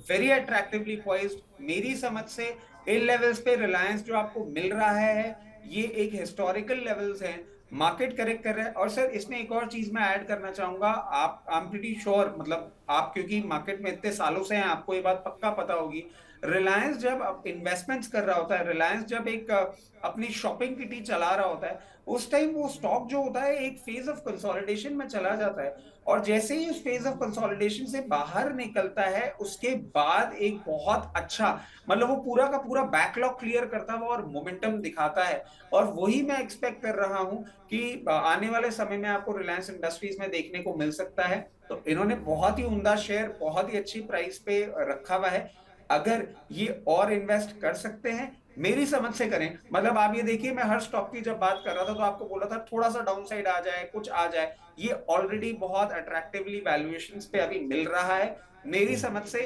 वेरी अट्रैक्टिवली प्राइस्ड। मेरी समझ से इन लेवल्स पे रिलायंस जो आपको मिल रहा है, ये एक हिस्टोरिकल लेवल्स हैं। मार्केट करेक्ट कर रहा है। और सर इसमें एक और चीज मैं ऐड करना चाहूंगा। आप आई एम प्रीटी श्योर, मतलब आप क्योंकि मार्केट में इतने सालों से हैं, आपको ये बात पक्का पता होगी। रिलायंस जब इन्वेस्टमेंट्स कर रहा होता है, रिलायंस जब एक अपनी शॉपिंग किटी चला रहा होता है, उस टाइम वो स्टॉक जो होता है एक फेज ऑफ कंसोलिडेशन में चला जाता है। और जैसे ही उस फेज ऑफ कंसोलिडेशन से बाहर निकलता है, उसके बाद एक बहुत अच्छा, मतलब वो पूरा का पूरा बैकलॉग क्लियर करता हुआ और मोमेंटम दिखाता है। और वही मैं एक्सपेक्ट कर रहा हूं कि आने वाले समय में आपको रिलायंस इंडस्ट्रीज में देखने को मिल सकता है। तो इन्होंने बहुत ही उम्दा शेयर बहुत ही अच्छी प्राइस पे रखा हुआ है। अगर ये और इन्वेस्ट कर सकते हैं, मेरी समझ से करें। मतलब आप ये देखिए, मैं हर स्टॉक की जब बात कर रहा था तो आपको बोला था थोड़ा सा डाउन साइड आ जाए, कुछ आ जाए। ये ऑलरेडी बहुत अट्रैक्टिवली वैल्यूएशंस पे अभी मिल रहा है। मेरी समझ से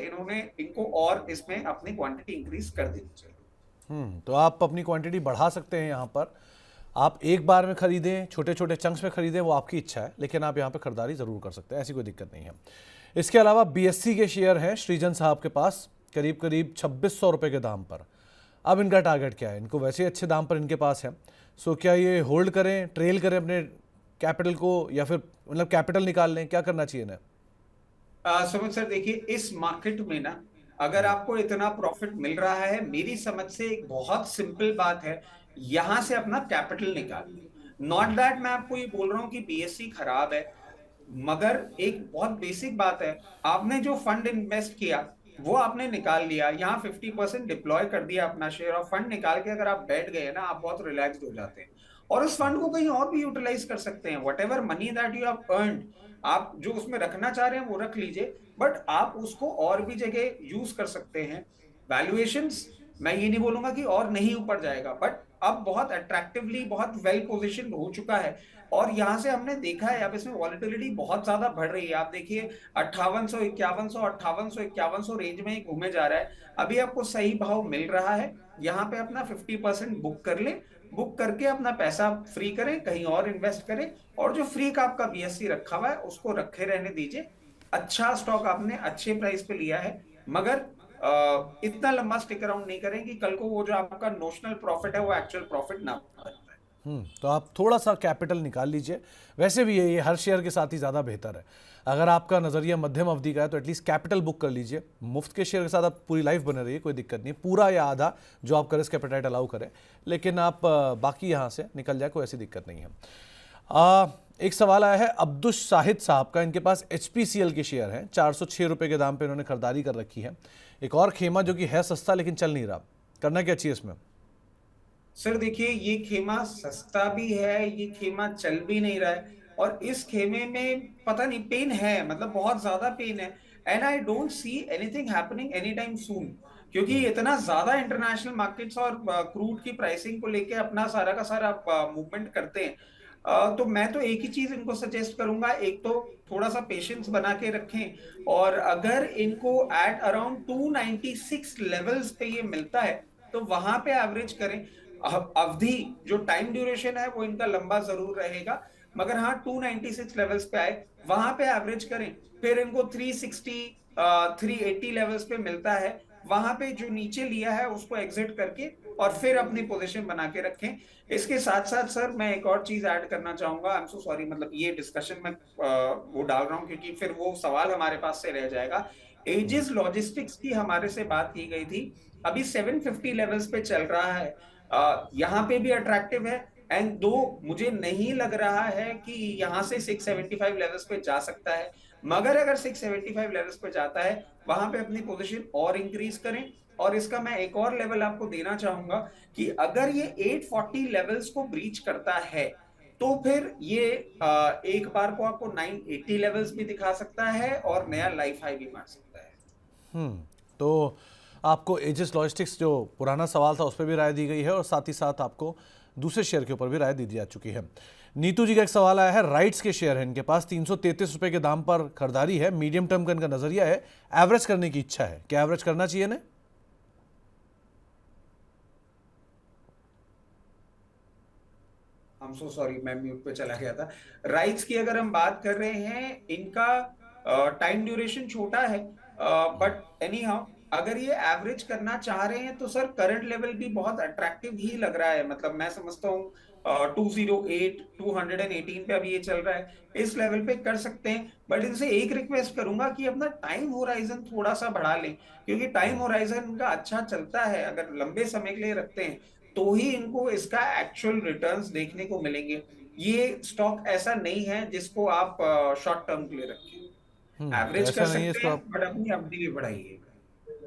इनको और इसमें अपनी क्वांटिटी इंक्रीज कर देनी चाहिए। तो आप अपनी क्वांटिटी बढ़ा सकते हैं यहाँ पर। आप एक बार में खरीदें, छोटे छोटे चंक्स में खरीदें, वो आपकी इच्छा है, लेकिन आप यहाँ पे खरीदारी ज़रूर कर सकते हैं, ऐसी कोई दिक्कत नहीं है। इसके अलावा बीएससी के शेयर हैं श्रीजन साहब के पास, करीब करीब 2600 रुपये के दाम पर। अब इनका टारगेट क्या है? इनको वैसे अच्छे दाम पर इनके पास है, सो क्या ये होल्ड करें, ट्रेल करें अपने कैपिटल को, या फिर मतलब कैपिटल निकाल लें? क्या करना चाहिए इन्हें? सुमित सर देखिए, इस मार्केट में ना अगर आपको इतना प्रॉफिट मिल रहा है, मेरी समझ से एक बहुत सिंपल बात है, यहां से अपना कैपिटल निकालिए। नॉट दैट मैं आपको ये बोल रहा हूं कि बीएससी खराब है, मगर एक बहुत बेसिक बात है। आपने जो फंड इन्वेस्ट किया वो आपने निकाल लिया, यहाँ 50% डिप्लॉय कर दिया अपना शेयर, और फंड निकाल के अगर आप बैठ गए ना, आप बहुत रिलैक्स्ड हो जाते हैं और उस फंड को कहीं और भी यूटिलाइज कर सकते हैं। What ever money that you have earned, आप जो उसमें रखना चाह रहे हैं वो रख लीजिए, बट आप उसको और भी जगह यूज कर सकते हैं। वैल्यूएशंस, मैं ये नहीं बोलूंगा कि और नहीं ऊपर जाएगा, बट अब बहुत अट्रैक्टिवली बहुत वेल पोजिशन हो चुका है। और यहां से हमने देखा है अब इसमें वॉलिटिलिटी बहुत ज्यादा बढ़ रही है। आप देखिए 5800 5100 5800 5100 रेंज में ही घूमे जा रहा है। अभी आपको सही भाव मिल रहा है, यहाँ पे अपना 50% बुक कर ले, बुक करके अपना पैसा फ्री करें, कहीं और इन्वेस्ट करें, और जो फ्री का आपका बीएससी रखा हुआ है उसको रखे रहने दीजिए। अच्छा स्टॉक आपने अच्छे प्राइस पे लिया है, मगर इतना लंबा स्टिक अराउंड नहीं करें कि कल को वो जो आपका नोशनल प्रॉफिट है वो एक्चुअल प्रॉफिट ना बन जाए। तो आप थोड़ा सा कैपिटल निकाल लीजिए। वैसे भी ये हर शेयर के साथ ही ज़्यादा बेहतर है। अगर आपका नज़रिया मध्यम अवधि का है तो एटलीस्ट कैपिटल बुक कर लीजिए। मुफ्त के शेयर के साथ आप पूरी लाइफ बने रहिए, कोई दिक्कत नहीं, पूरा या आधा जो आप रिस्क एपेटाइट अलाउ करें, लेकिन आप बाकी यहाँ से निकल जाए, कोई ऐसी दिक्कत नहीं है। एक सवाल आया है अब्दुल शाहिद साहब का। इनके पास HPCL के शेयर हैं, 406 रुपये के दाम पर इन्होंने खरीदारी कर रखी है। एक और खेमा जो कि है सस्ता लेकिन चल नहीं रहा, करना क्या चाहिए इसमें? सर देखिए, ये खेमा सस्ता भी है, ये खेमा चल भी नहीं रहा है, और इस खेमे में पता नहीं पेन है, मतलब बहुत ज्यादा पेन है। And I don't see anything happening any time soon, क्योंकि इतना ज्यादा इंटरनेशनल मार्केट्स और क्रूड की प्राइसिंग को लेके अपना सारा का सारा मूवमेंट करते हैं। तो मैं तो एक ही चीज इनको सजेस्ट करूंगा, एक तो थोड़ा सा पेशेंस बना के रखें, और अगर इनको एट अराउंड 296 लेवल्स पे ये मिलता है तो वहां पे एवरेज करें। अवधि जो टाइम ड्यूरेशन है वो इनका लंबा जरूर रहेगा, मगर हाँ 296 लेवल्स पे आए वहां पे एवरेज करें। फिर इनको 360 380 लेवल्स पे मिलता है, वहां पे जो नीचे लिया है उसको एग्जिट करके और फिर अपनी पोजीशन बना के रखें। इसके साथ साथ सर मैं एक और चीज ऐड करना चाहूंगा, आई एम सो सॉरी, मतलब ये डिस्कशन में वो डाल रहा हूं क्योंकि फिर वो सवाल हमारे पास से रह जाएगा। एजिस लॉजिस्टिक्स की हमारे से बात की गई थी, अभी 750 लेवल्स पे चल रहा है, यहाँ पे भी अट्रैक्टिव है। एंड दो मुझे नहीं लग रहा है कि यहाँ से 675 लेवल्स पे जा सकता है, मगर अगर 675 लेवल्स पे जाता है वहां पे अपनी पोजीशन और इंक्रीज करें। और इसका मैं एक और लेवल आपको देना चाहूंगा कि अगर ये 840 लेवल्स को ब्रीच करता है तो फिर ये एक बार को आपको 980 लेवल्स भी दिखा सकता है और नया लाइफ हाई भी मार सकता है। तो आपको एजिस लॉजिस्टिक्स जो पुराना सवाल था उस पर भी राय दी गई है और साथ ही साथ आपको दूसरे शेयर के ऊपर भी राय दी जा चुकी है। नीतू जी का एक सवाल आया है, राइट्स के शेयर हैं इनके पास, 333 रुपए के दाम पर खरीदारी है, मीडियम टर्म का इनका नजरिया है, एवरेज करने की इच्छा है, क्या एवरेज करना चाहिए ना? I'm so sorry, मैं म्यूट पे चला गया था। राइट्स की अगर हम बात कर रहे हैं, इनका टाइम ड्यूरेशन छोटा है, बट एनी हाउ अगर ये एवरेज करना चाह रहे हैं तो सर करंट लेवल भी बहुत अट्रैक्टिव ही लग रहा है। मतलब मैं समझता हूँ 208 218 पे अभी ये चल रहा है, इस लेवल पे कर सकते हैं। बट इनसे एक रिक्वेस्ट करूंगा कि अपना टाइम होराइजन थोड़ा सा बढ़ा लें, क्योंकि टाइम होराइजन इनका अच्छा चलता है, अगर लंबे समय के लिए रखते हैं तो ही इनको इसका एक्चुअल रिटर्न्स देखने को मिलेंगे। ये स्टॉक ऐसा नहीं है जिसको आप शॉर्ट टर्म के लिए रखें, तो एवरेज ऐसा कर नहीं है सकते इसको हैं आप, बट अपनी अवधि भी बढ़ाइए।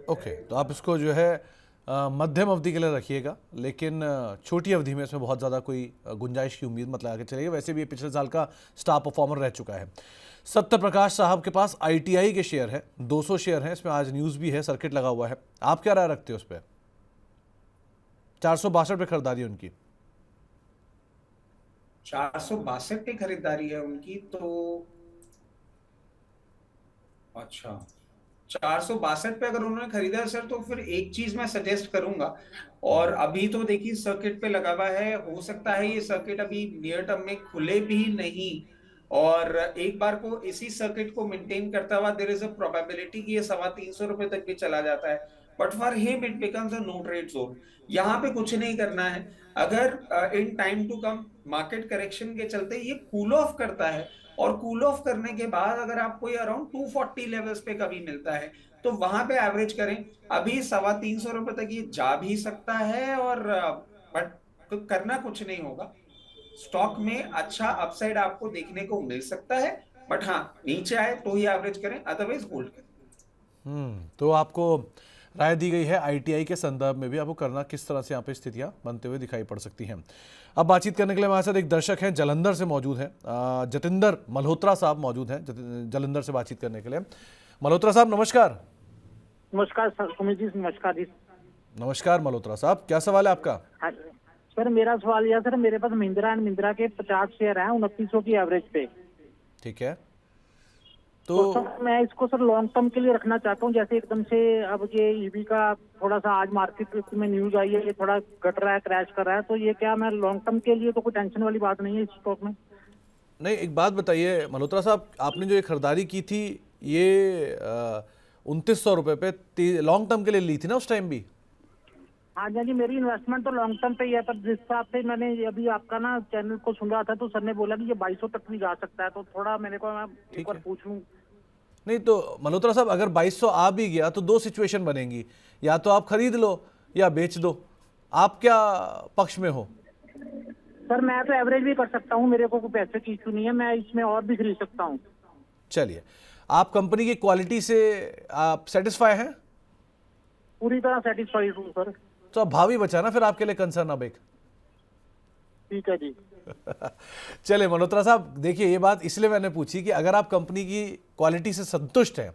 ओके, तो आप इसको जो है मध्यम अवधि के लिए रखिएगा, लेकिन छोटी अवधि में इसमें बहुत ज़्यादा कोई गुंजाइश की उम्मीद मत लगा के चलिए। वैसे भी ये पिछले साल का स्टार परफॉर्मर रह चुका है। सत्य प्रकाश साहब के पास ITI के शेयर है, 200 शेयर हैं, इसमें आज न्यूज़ भी है, सर्किट लगा हुआ है, आप क्या राय रखते हो उस पर? 462 पे खरीदारी है उनकी। 462 पे खरीदारी है उनकी, तो अच्छा 462 पे अगर उन्होंने खरीदा है सर, तो फिर एक चीज मैं सजेस्ट करूंगा, और अभी तो देखिए सर्किट पे लगा हुआ है, हो सकता है ये सर्किट अभी नियर टर्म में खुले भी नहीं, और एक बार को इसी सर्किट को मेंटेन करता हुआ देयर इज अ प्रोबेबिलिटी कि ये 350 रुपए तक भी चला जाता है। But for him it becomes a no trade zone. यहाँ पे कुछ नहीं करना है, अगर in time to come market correction के चलते ये कूल ऑफ करता है, और कूल ऑफ करने के बाद अगर आपको ये अराउंड 240 लेवल्स पे कभी मिलता है तो वहां पे एवरेज करें। अभी 350 रुपए तक ये जा भी सकता है, और बट करना कुछ नहीं होगा, स्टॉक में अच्छा अपसाइड आपको देखने को मिल सकता है, बट हाँ नीचे आए तो ही एवरेज करें, अदरवाइज होल्ड करें। तो आपको राय दी गई है ITI के संदर्भ में भी आपको करना किस तरह से यहाँ पे स्थितियाँ बनते हुए दिखाई पड़ सकती हैं। अब बातचीत करने के लिए हमारे साथ एक दर्शक हैं, जलंधर से मौजूद हैं, जतिंदर मल्होत्रा साहब मौजूद हैं जलंधर से बातचीत करने के लिए। मल्होत्रा साहब नमस्कार। नमस्कार सर, सुमित जी नमस्कार जी। नमस्कार मल्होत्रा साहब, क्या सवाल है आपका? हाँ सर, मेरा सवाल यह सर, मेरे पास महिंद्रा एंड महिंद्रा के 50 शेयर हैं 2900 की एवरेज पे। ठीक है, तो सर मैं इसको सर लॉन्ग टर्म के लिए रखना चाहता हूँ। जैसे एकदम से अब ये EV का थोड़ा सा आज मार्केट में न्यूज आई है, ये थोड़ा घट रहा है, क्रैश कर रहा है, तो ये क्या मैं लॉन्ग टर्म के लिए तो कोई टेंशन वाली बात नहीं है इस स्टॉक में? नहीं, एक बात बताइए मल्होत्रा साहब, आपने जो ये खरीदारी की थी ये 2900 रुपये पे लॉन्ग टर्म के लिए ली थी ना उस टाइम भी? हाँ जी, मेरी इन्वेस्टमेंट तो लॉन्ग टर्म पे ही है, पर जिस हिसाब से मैंने अभी आपका ना चैनल को सुन रहा था तो सर ने बोला कि ये 2200 तक भी जा सकता है, तो थोड़ा मेरे को मैं एक बार पूछ लूँ। नहीं तो मल्होत्रा साहब, अगर 2200 आ भी गया तो दो सिचुएशन बनेंगी, या तो आप खरीद लो या बेच दो, आप क्या पक्ष में हो? सर मैं तो एवरेज भी कर सकता हूँ, मेरे को कोई पैसे की इशू नहीं है, मैं इसमें और भी खरीद सकता हूँ। चलिए, आप कंपनी की क्वालिटी से आप सेटिस्फाई हैं? पूरी तरह सेटिस्फाइड हूँ सर। तो अब भावी बचा ना फिर आपके लिए कंसर्न अब एक। ठीक है जी। चलिए मल्होत्रा साहब, देखिए ये बात इसलिए मैंने पूछी कि अगर आप कंपनी की क्वालिटी से संतुष्ट हैं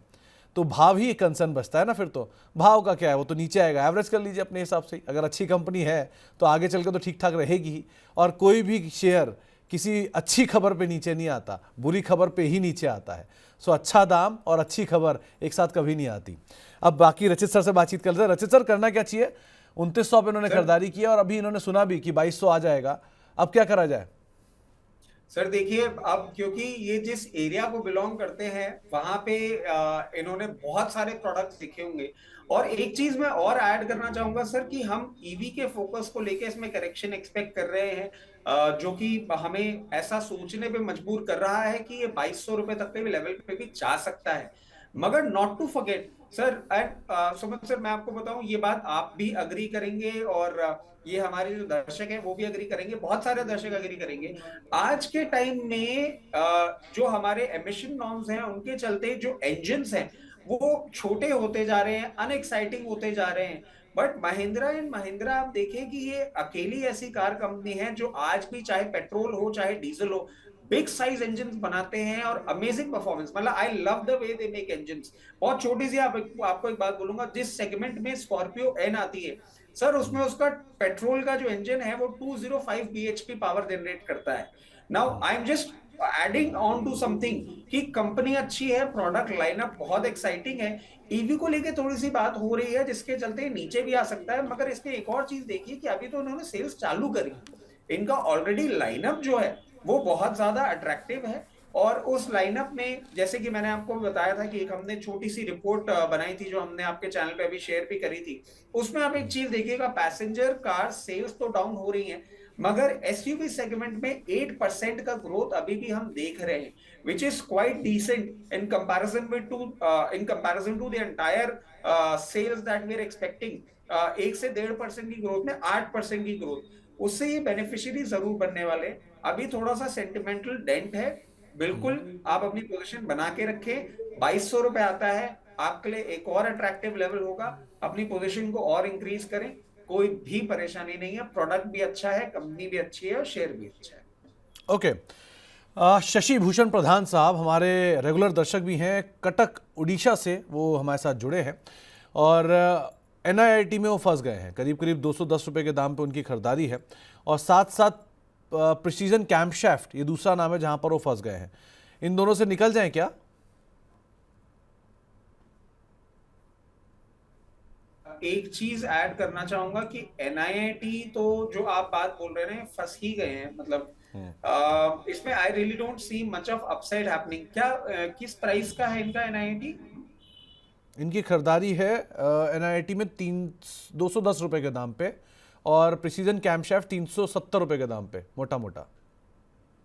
तो भाव ही एक कंसर्न बचता है ना। फिर तो भाव का क्या है, वो तो नीचे आएगा, एवरेज कर लीजिए अपने हिसाब से। अगर अच्छी कंपनी है तो आगे चल के तो ठीक ठाक रहेगी ही। और कोई भी शेयर किसी अच्छी खबर पे नीचे नहीं आता, बुरी खबर पे ही नीचे आता है। सो अच्छा दाम और अच्छी खबर एक साथ कभी नहीं आती। अब बाकी रचित सर से बातचीत कर लेते हैं। रचित सर, करना क्या चाहिए? 2900 पे इन्होंने खरीदारी की है और अभी इन्होंने सुना भी कि 2200 आ जाएगा। अब क्या करा जाए? सर देखिए, अब क्योंकि ये जिस एरिया को बिलोंग करते हैं वहां पे इन्होंने बहुत सारे प्रोडक्ट्स लिखे होंगे। और एक चीज मैं और ऐड करना चाहूंगा सर कि हम ईवी के फोकस को लेके इसमें करेक्शन एक्सपेक्ट कर रहे हैं, जो कि हमें ऐसा सोचने पे मजबूर कर रहा है कि ये 2200 रुपए तक के भी लेवल पे भी जा सकता है। मगर not to forget sir, and Sumit sir, मैं आपको बताऊं, ये बात आप भी अग्री करेंगे और ये हमारे जो दर्शक हैं वो भी अग्री करेंगे, बहुत सारे दर्शक अग्री करेंगे। आज के टाइम में जो हमारे एमिशन नॉर्म्स हैं उनके चलते जो इंजन्स हैं वो छोटे होते जा रहे हैं, अनएक्साइटिंग होते जा रहे हैं। बट महिंद्रा एंड महिंद्रा, आप देखें कि ये अकेली ऐसी कार कंपनी है जो आज भी चाहे पेट्रोल हो चाहे डीजल हो, बिग साइज इंजन बनाते हैं और अमेजिंग परफॉर्मेंस। मतलब I love the way they make engines. बहुत छोटी सी आपको एक बात बोलूंगा, जिस सेगमेंट में स्कॉर्पियो एन आती है सर, उसमें उसका पेट्रोल का जो इंजन है वो 205 bhp पावर जनरेट करता है। Now I am just adding on to something कि कंपनी अच्छी है, प्रोडक्ट लाइनअप बहुत एक्साइटिंग है। ईवी को लेके थोड़ी सी बात हो रही है जिसके चलते नीचे भी आ सकता है। मगर इसमें एक और चीज देखिए कि अभी तो उन्होंने सेल्स चालू करी, इनका ऑलरेडी लाइनअप जो है वो बहुत ज्यादा अट्रैक्टिव है। और उस लाइनअप में जैसे कि मैंने आपको बताया था कि एक हमने छोटी सी रिपोर्ट बनाई थी जो हमने आपके चैनल पे अभी शेयर भी करी थी, उसमें आप एक चीज देखिएगा, पैसेंजर कार सेल्स तो डाउन हो रही हैं मगर एसयूवी सेगमेंट में 8% का ग्रोथ अभी भी हम देख रहे हैं, which is quite decent in comparison to the entire sales that we are expecting. 1 से 1.5% की ग्रोथ में 8% की ग्रोथ, उससे ये बेनिफिशियरी जरूर बनने वाले। अभी थोड़ा सा सेंटिमेंटल डेंट है, बिल्कुल आप अपनी पोजीशन बना के रखें। 2200 रुपए आता है आपके लिए एक और अट्रैक्टिव लेवल होगा, अपनी पोजीशन को और इंक्रीज करें, कोई भी परेशानी नहीं है। प्रोडक्ट भी अच्छा है, कंपनी भी अच्छी है और शेयर भी अच्छा है। ओके, शशि भूषण प्रधान साहब हमारे रेगुलर दर्शक भी हैं, कटक उड़ीसा से वो हमारे साथ जुड़े हैं और एनआईआईटी में वो फंस गए हैं। करीब करीब 210 रुपये के दाम पे उनकी खरीदारी है और साथ साथ प्रिसीजन कैम्पशाफ्ट, ये दूसरा नाम है जहां पर वो फंस गए हैं। इन दोनों से निकल जाएं क्या? एक चीज ऐड करना चाहूंगा कि एनआईआईटी तो जो आप बात बोल रहे हैं फंस ही गए हैं, मतलब इसमें I really don't see much of upside happening. क्या किस प्राइस का है इनका एनआईआईटी? इनकी खरीदारी है एनआईआईटी में 210 रुपये के दाम पे और प्रिसीजन कैम्पशाफ्ट 370 रुपये के दाम पे, मोटा मोटा।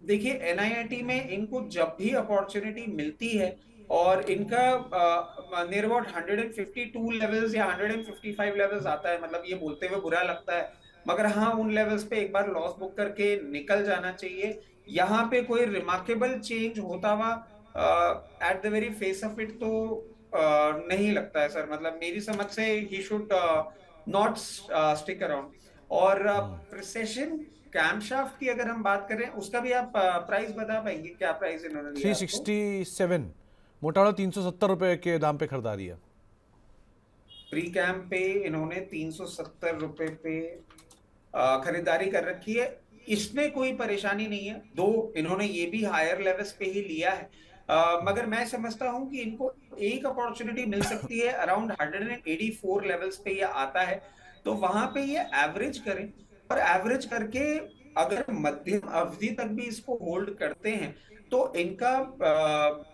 देखिए एनआईआईटी में इनको जब भी अपॉर्चुनिटी मिलती है और इनका नियर अबाउट 152 लेवल्स या 155 लेवल्स आता है, मतलब ये बोलते हुए बुरा लगता है मगर हाँ, उन लेवल्स पे एक बार लॉस बुक करके निकल जाना चाहिए। यहाँ पे कोई रिमार्केबल चेंज होता हुआ at the very face of it तो नहीं लगता है सर। मतलब मेरी समझ से he should not stick around. और प्रिसिजन कैम्पशाफ्ट की अगर हम बात करें, उसका भी आप प्राइस बता पाएंगे, क्या प्राइस इन्होंने दिया? 367, मोटा मोटा 370 रुपये के दाम पे खरीदारी है। प्री कैम्प पे इन्होंने 370 रुपए पे खरीदारी कर रखी है। इसमें कोई परेशानी नहीं है, दो इन्होंने ये भी हायर लेवल्स पे ही लिया है। मगर मैं समझता हूं कि इनको एक अपॉर्चुनिटी मिल सकती है अराउंड 184 लेवल्स पे ये आता है, तो वहां पे ये एवरेज करें और एवरेज करके अगर मध्यम अवधि तक भी इसको होल्ड करते हैं तो इनका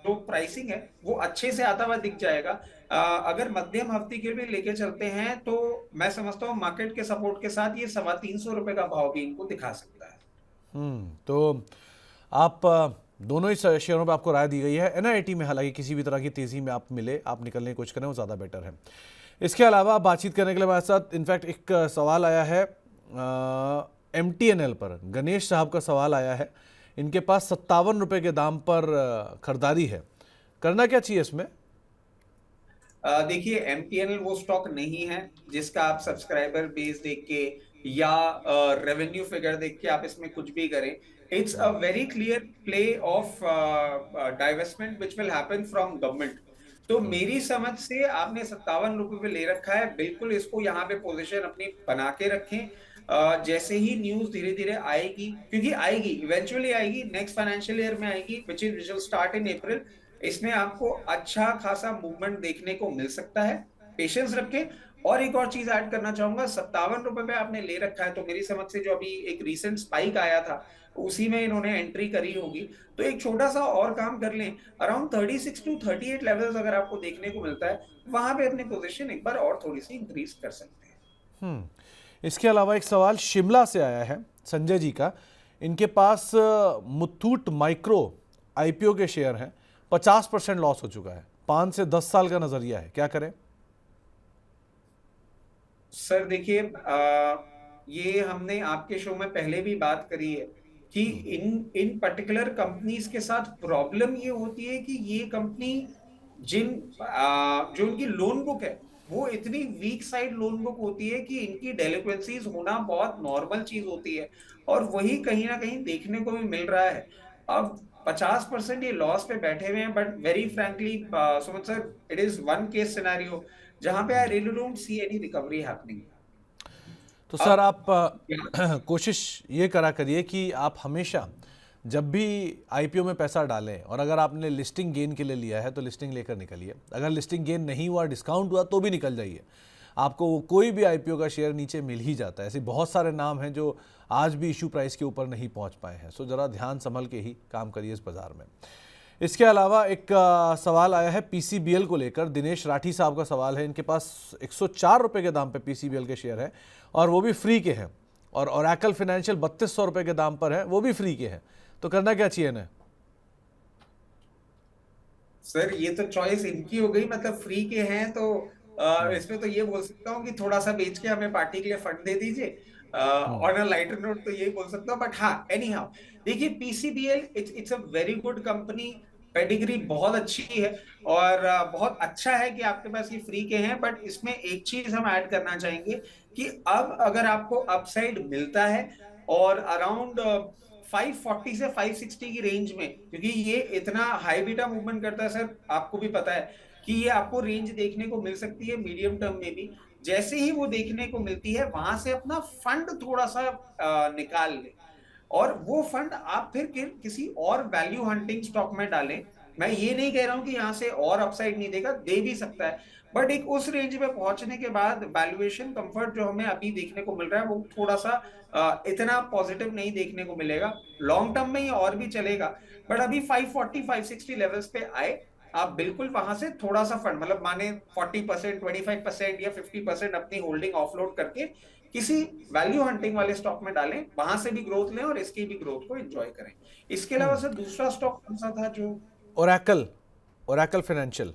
जो प्राइसिंग है वो अच्छे से आता हुआ दिख जाएगा। अगर मध्यम अवधि के लिए लेके चलते हैं तो मैं समझता हूँ मार्केट के सपोर्ट के साथ ये 350 रुपए का भाव भी इनको दिखा सकता है। तो आप दोनों ही शेयरों पे आपको राय दी गई है। एनआईआईटी में हालांकि किसी भी तरह की तेजी में आप मिले, आप निकलने की कोशिश करें, वो ज़्यादा बेटर है। इसके अलावा बातचीत करने के लिए हमारे साथ इनफैक्ट एक सवाल आया है MTNL पर, गणेश साहब का सवाल आया है। इनके पास 57 रुपये के दाम पर खरीदारी है, करना क्या चाहिए इसमें? देखिए MTNL वो स्टॉक नहीं है जिसका आप सब्सक्राइबर बेस देख के या रेवेन्यू फिगर देख के आप इसमें कुछ भी करें। It's a very clear play of divestment which will happen from government. तो मेरी समझ से आपने 57 रुपए पे ले रखा है, बिल्कुल इसको यहाँ पे पोजीशन अपनी बना के रखें। जैसे ही न्यूज धीरे धीरे आएगी, क्योंकि आएगी, इवेंचुअली आएगी, नेक्स्ट फाइनेंशियल ईयर में आएगी, विच विल स्टार्ट इन अप्रैल, इसमें आपको अच्छा खासा मूवमेंट देखने को मिल सकता है। पेशेंस रखें। और एक और चीज ऐड करना चाहूंगा, 57 रुपए पे आपने ले रखा है, तो मेरी समझ से जो अभी एक रिसेंट स्पाइक आया था उसी में इन्होंने एंट्री करी होगी, तो एक छोटा सा और काम कर लें, अराउंड 36 टू 38 लेवल्स अगर आपको देखने को मिलता है, वहां पे अपनी पोजीशन एक बार और थोड़ी सी इंक्रीज कर सकते हैं। इसके अलावा एक सवाल शिमला से आया है संजय जी का। इनके पास मुथूट माइक्रो आईपीओ के शेयर हैं, 50% लॉस हो चुका है, 5 से 10 साल का नजरिया है, क्या करें? सर देखिए, ये हमने आपके शो में पहले भी बात करी है कि इन पर्टिकुलर कंपनीज के साथ प्रॉब्लम ये होती है कि ये कंपनी जो उनकी लोन बुक है वो इतनी वीक साइड लोन बुक होती है कि इनकी डेलिक्वेंसीज होना बहुत नॉर्मल चीज होती है, और वही कहीं ना कहीं देखने को भी मिल रहा है। अब 50% ये लॉस पे बैठे हुए हैं, but very frankly Sumit sir, it is one case scenario जहां पे I really don't see any recovery happening. तो सर आप कोशिश ये करा करिए कि आप हमेशा जब भी आईपीओ में पैसा डालें, और अगर आपने लिस्टिंग गेन के लिए लिया है तो लिस्टिंग लेकर निकलिए, अगर लिस्टिंग गेन नहीं हुआ, डिस्काउंट हुआ, तो भी निकल जाइए। आपको कोई भी आईपीओ का शेयर नीचे मिल ही जाता है। ऐसे बहुत सारे नाम हैं जो आज भी इशू प्राइस के ऊपर नहीं पहुंच पाए हैं। सो ज़रा ध्यान संभल के ही काम करिए इस बाज़ार में। इसके अलावा एक सवाल आया है पीसीबीएल को लेकर। दिनेश राठी साहब का सवाल है, इनके पास 104 रुपये के दाम पे पीसीबीएल के शेयर हैं और वो भी फ्री के हैं, और ओरेकल फाइनेंशियल 3200 रुपये के दाम पर है, वो भी फ्री के हैं, तो करना क्या चाहिए ना? सर ये तो चॉइस इनकी हो गई, मतलब फ्री के हैं तो इसमें तो ये बोल सकता हूँ कि थोड़ा सा बेच के हमें पार्टी के लिए फंड दे दीजिए। ऑन अ लाइटर नोट तो यही बोल सकता हूँ, बट हाँ एनी हाउ देखिए, PCBL it's a very good company, pedigree बहुत अच्छी है, और बहुत अच्छा है कि आपके पास ये फ्री के हैं। बट इसमें एक चीज हम ऐड करना चाहेंगे कि अब अगर आपको अपसाइड मिलता है और अराउंड 540 से 560 की रेंज में, क्योंकि ये इतना हाई बीटा मूवमेंट करता है सर, आपको भी पता है कि ये आपको रेंज देखने को मिल सकती है मीडियम टर्म में भी। जैसे ही वो देखने को मिलती है, वहां से अपना फंड थोड़ा सा निकाल ले, और वो फंड आप फिर किसी और वैल्यू हंटिंग स्टॉक में डालें। मैं ये नहीं कह रहा हूं कि यहां से और अपसाइड नहीं देगा, दे भी सकता है, बट एक उस रेंज में पहुंचने के बाद वैल्यूएशन कंफर्ट जो हमें अभी देखने को मिल रहा है वो थोड़ा सा इतना पॉजिटिव नहीं देखने को मिलेगा। लॉन्ग टर्म में ये और भी चलेगा, बट अभी 540 560 लेवल्स पे आए, आप बिल्कुल वहां से थोड़ा सा फंड, मतलब माने 40%, 25% या 50% अपनी होल्डिंग ऑफलोड करके किसी वैल्यू हंटिंग वाले स्टॉक में डालें, वहां से भी ग्रोथ लें और इसकी भी ग्रोथ को एंजॉय करें। इसके अलावा सर दूसरा स्टॉक कौन सा था जो? Oracle financial.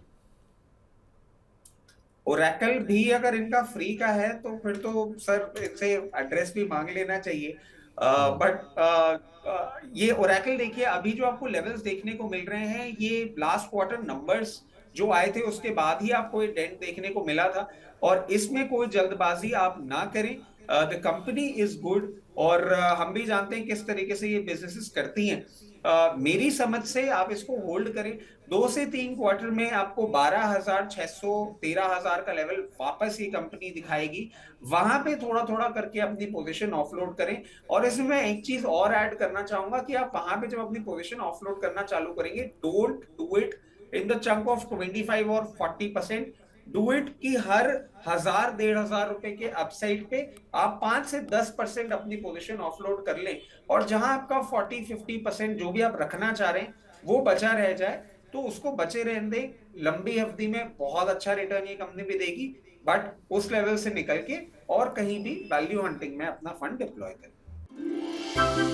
ओरेकल भी अगर इनका फ्री का है तो फिर तो सर इनसे एड्रेस भी मांग लेना चाहिए। बट ये ओरेकल देखिए, अभी जो आपको लेवल्स देखने को मिल रहे हैं, ये लास्ट क्वार्टर नंबर्स जो आए थे उसके बाद ही आपको एक डेंट देखने को मिला था, और इसमें कोई जल्दबाजी आप ना करें। द कंपनी इज गुड, और हम भी जानते हैं किस तरीके से ये बिजनेसेस करती हैं। मेरी समझ से आप इसको होल्ड करें, 2 से 3 क्वार्टर में आपको 12,600 13,000 का लेवल वापस ये कंपनी दिखाएगी, वहां पे थोड़ा थोड़ा करके अपनी पोजीशन ऑफलोड करें। और इसमें मैं एक चीज और ऐड करना चाहूंगा कि आप वहां पे जब अपनी पोजीशन ऑफलोड करना चालू करेंगे, don't do it in the chunk of 25 और 40%, डू इट कि हर 1,000-1,500 रुपए के अपसाइड पे आप 5 से 10% अपनी पोजीशन ऑफलोड कर लें, और जहां आपका 40-50% जो भी आप रखना चाह रहे हैं वो बचा रह जाए, तो उसको बचे रहने दें। लंबी अवधि में बहुत अच्छा रिटर्न ये कंपनी भी देगी, बट उस लेवल से निकल के और कहीं भी वैल्यू हंटिंग में अपना फंड डिप्लॉय करें।